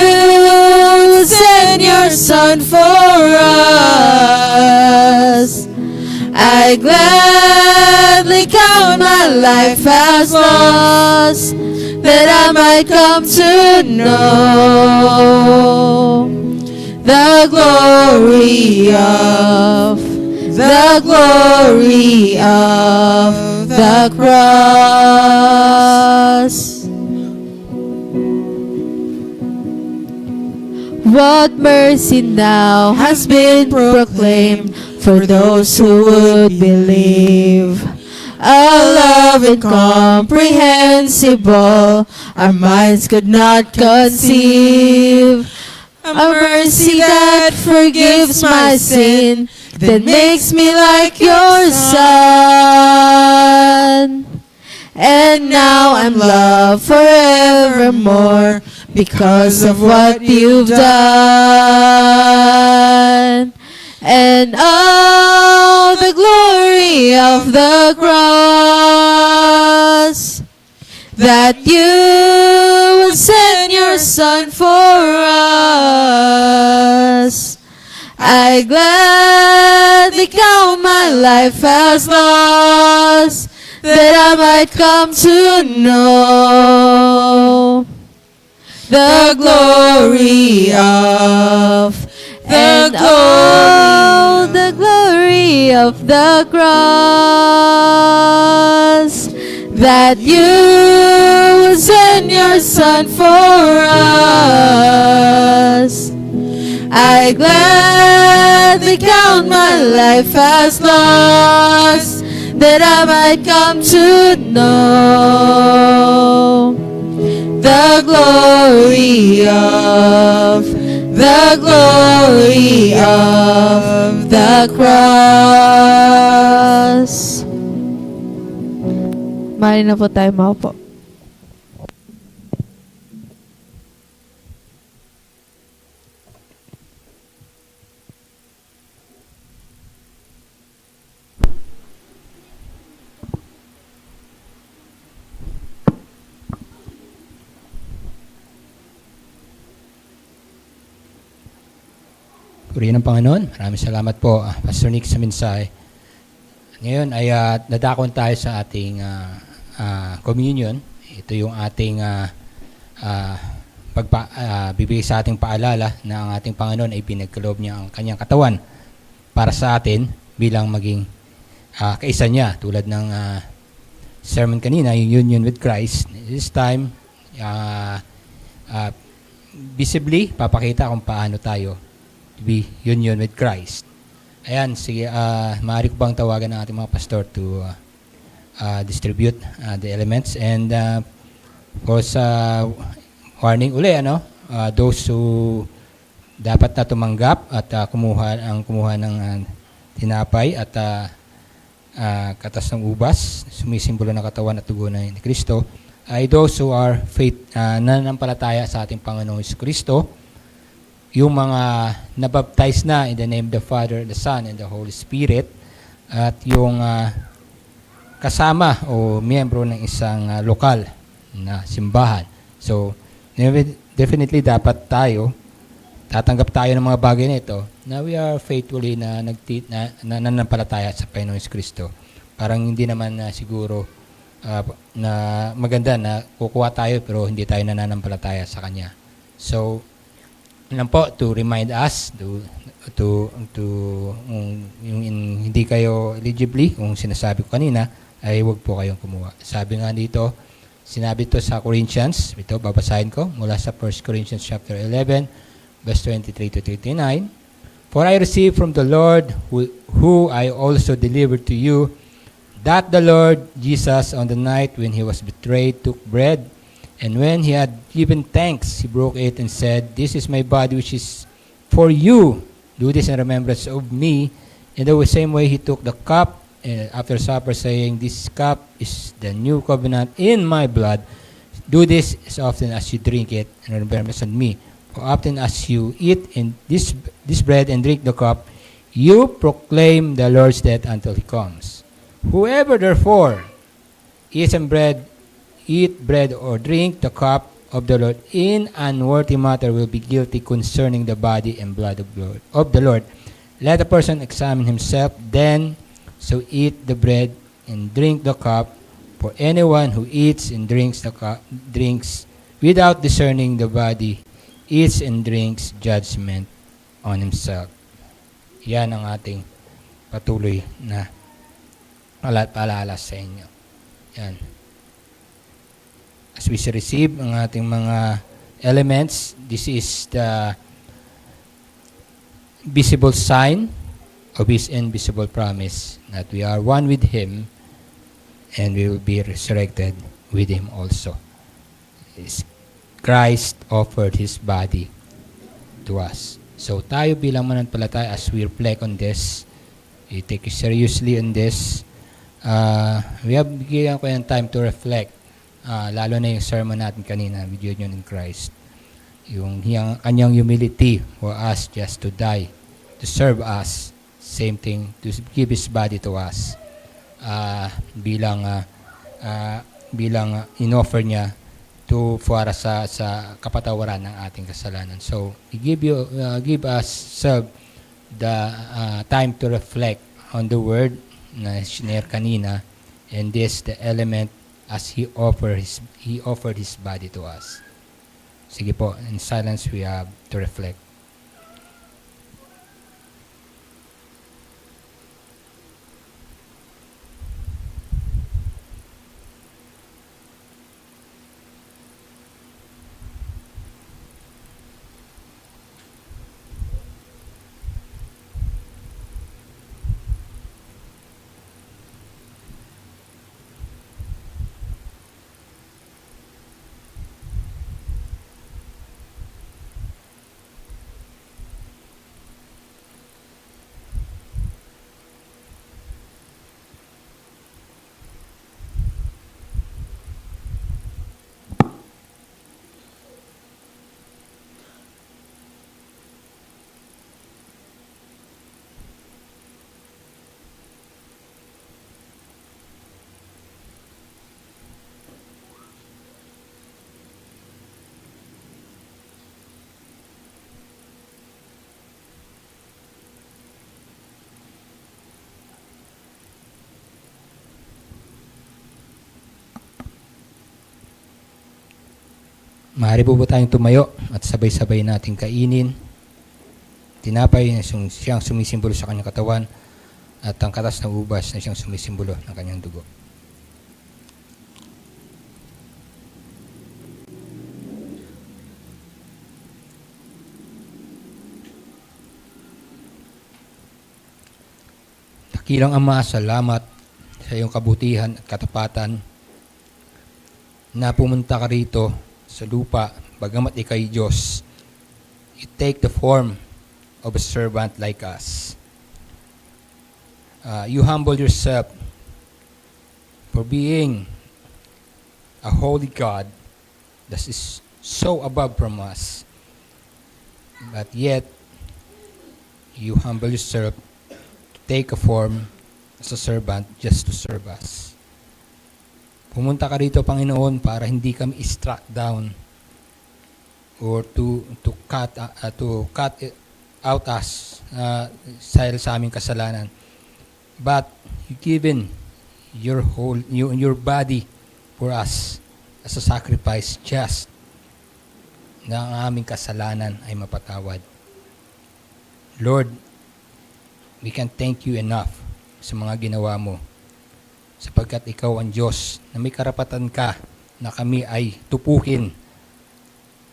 sent your Son for us. I gladly count my life as lost, that I might come to know the glory of the cross. What mercy now has been proclaimed for those who would believe. A love incomprehensible our minds could not conceive. A mercy that forgives my sin, that makes me like your Son. And now I'm loved forevermore because of what you've done. And oh, the glory of the cross, that you sent your Son for us. I gladly count my life as lost, that I might come to know the glory of the glory of the cross, that you sent your Son for us. I gladly count my life as lost, that I might come to know the glory of the cross. Mari na po tayo maupo. Purihin ng Panginoon. Maraming salamat po, Pastor Nick, sa mensahe. Ngayon ay nadakon tayo sa ating communion. Ito yung ating bibigay sa ating paalala na ang ating Panginoon ay pinagkaloob niya ang kanyang katawan para sa atin bilang maging kaisa niya. Tulad ng sermon kanina, yung union with Christ. This time, visibly, papakita kung paano tayo to be union with Christ. Ayan, sige, maaari ko bang tawagan ng ating mga pastor to distribute the elements. And of course, warning uli, those who dapat na tumanggap at kumuha ng tinapay at katas ng ubas, sumisimbolo ng katawan at dugo ni Kristo, ay those who are nananampalataya sa ating Panginoong Kristo, yung mga nabaptize na in the name of the Father, the Son, and the Holy Spirit, at yung kasama o miyembro ng isang lokal na simbahan. So, definitely dapat tatanggap tayo ng mga bagay na ito na we are faithfully na nananampalataya sa Panginoong Kristo. Parang hindi naman siguro na maganda na kukuha tayo pero hindi tayo nananampalataya sa Kanya. So, lang po to remind us yung hindi kayo eligibly, kung sinasabi ko kanina, ay huwag po kayong kumuha. Sabi nga dito, sinabi ito sa Corinthians, ito babasahin ko mula sa 1 Corinthians chapter 11, verse 23 to 39. For I received from the Lord who I also delivered to you, that the Lord Jesus on the night when he was betrayed took bread, and when he had given thanks, he broke it and said, "This is my body which is for you. Do this in remembrance of me." In the same way he took the cup after supper, saying, "This cup is the new covenant in my blood. Do this as often as you drink it in remembrance of me. For often as you eat in this bread and drink the cup, you proclaim the Lord's death until he comes. Whoever therefore eat bread or drink the cup of the Lord in unworthy matter will be guilty concerning the body and blood of the Lord. Let a person examine himself then, so eat the bread and drink the cup. For anyone who eats and drinks drinks without discerning the body, eats and drinks judgment on himself. Yan ang ating patuloy na paalala sa inyo. Yan. As we receive ang ating mga elements, this is the visible sign of His invisible promise that we are one with Him and we will be resurrected with Him also. Christ offered His body to us. So tayo bilang mananampalataya, as we reflect on this, we take it seriously on this, we have bigyan ko yung time to reflect, lalo na yung sermon natin kanina, with union in Christ. Yung kanyang humility for us just to die, to serve us, same thing, to give His body to us, bilang in-offer niya para sa kapatawaran ng ating kasalanan. So, give us the time to reflect on the word na shinare kanina, and this the element as He offered His body to us. Sige po, in silence we have to reflect. Maaari po tayong tumayo at sabay-sabay nating kainin. Tinapay na siyang sumisimbolo sa kanyang katawan at ang katas ng ubas na siyang sumisimbolo ng kanyang dugo. Dakilang Ama, salamat sa iyong kabutihan at katapatan na pumunta ka rito sa lupa, bagamat ikay Diyos. You take the form of a servant like us. You humble yourself for being a holy God that is so above from us. But yet, you humble yourself to take a form as a servant just to serve us. Pumunta ka rito, Panginoon, para hindi kami struck down or to cut out us dahil sa aming kasalanan. But you given your body for us as a sacrifice just na ang aming kasalanan ay mapatawad. Lord, we can thank you enough sa mga ginawa mo, sapagkat ikaw ang Diyos na may karapatan ka na kami ay tupukin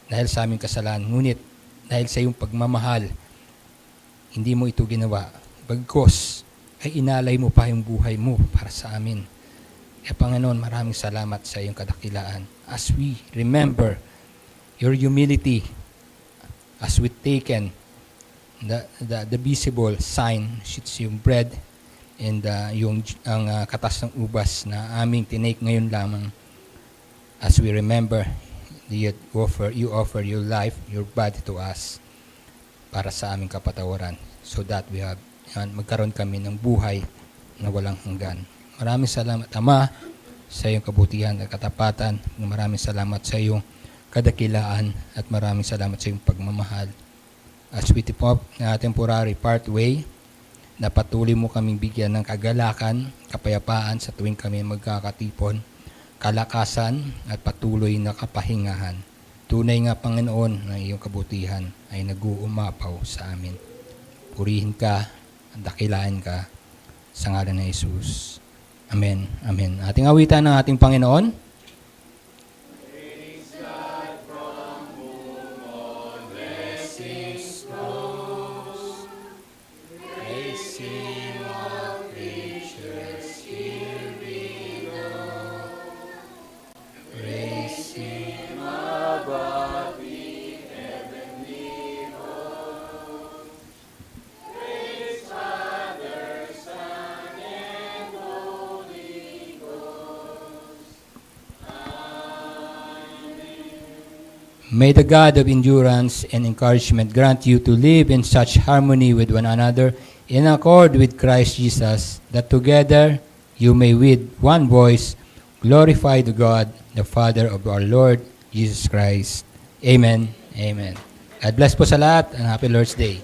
dahil sa aming kasalanan. Ngunit dahil sa iyong pagmamahal, hindi mo ito ginawa. Bagkus ay inalay mo pa yung buhay mo para sa amin. Kaya Panginoon, maraming salamat sa iyong kadakilaan. As we remember your humility, as we taken the visible sign, it's yung bread, and ang katas ng ubas na aming tinake ngayon lamang, as we remember, you offer your life, your body to us para sa aming kapatawaran, so that we have magkaroon kami ng buhay na walang hanggan. Maraming salamat, Ama, sa iyong kabutihan at katapatan. Maraming salamat sa iyong kadakilaan at maraming salamat sa iyong pagmamahal. As we temporary part way, na patuloy mo kaming bigyan ng kagalakan, kapayapaan sa tuwing kami magkakatipon, kalakasan at patuloy na kapahingahan. Tunay nga, Panginoon, na iyong kabutihan ay nag-uumapaw sa amin. Purihin ka at dakilain ka sa ngalan ni Jesus. Amen. Amen. Ating awitan ng ating Panginoon. May the God of endurance and encouragement grant you to live in such harmony with one another, in accord with Christ Jesus, that together you may with one voice glorify the God, the Father of our Lord Jesus Christ. Amen. Amen. God bless po sa lahat and happy Lord's Day.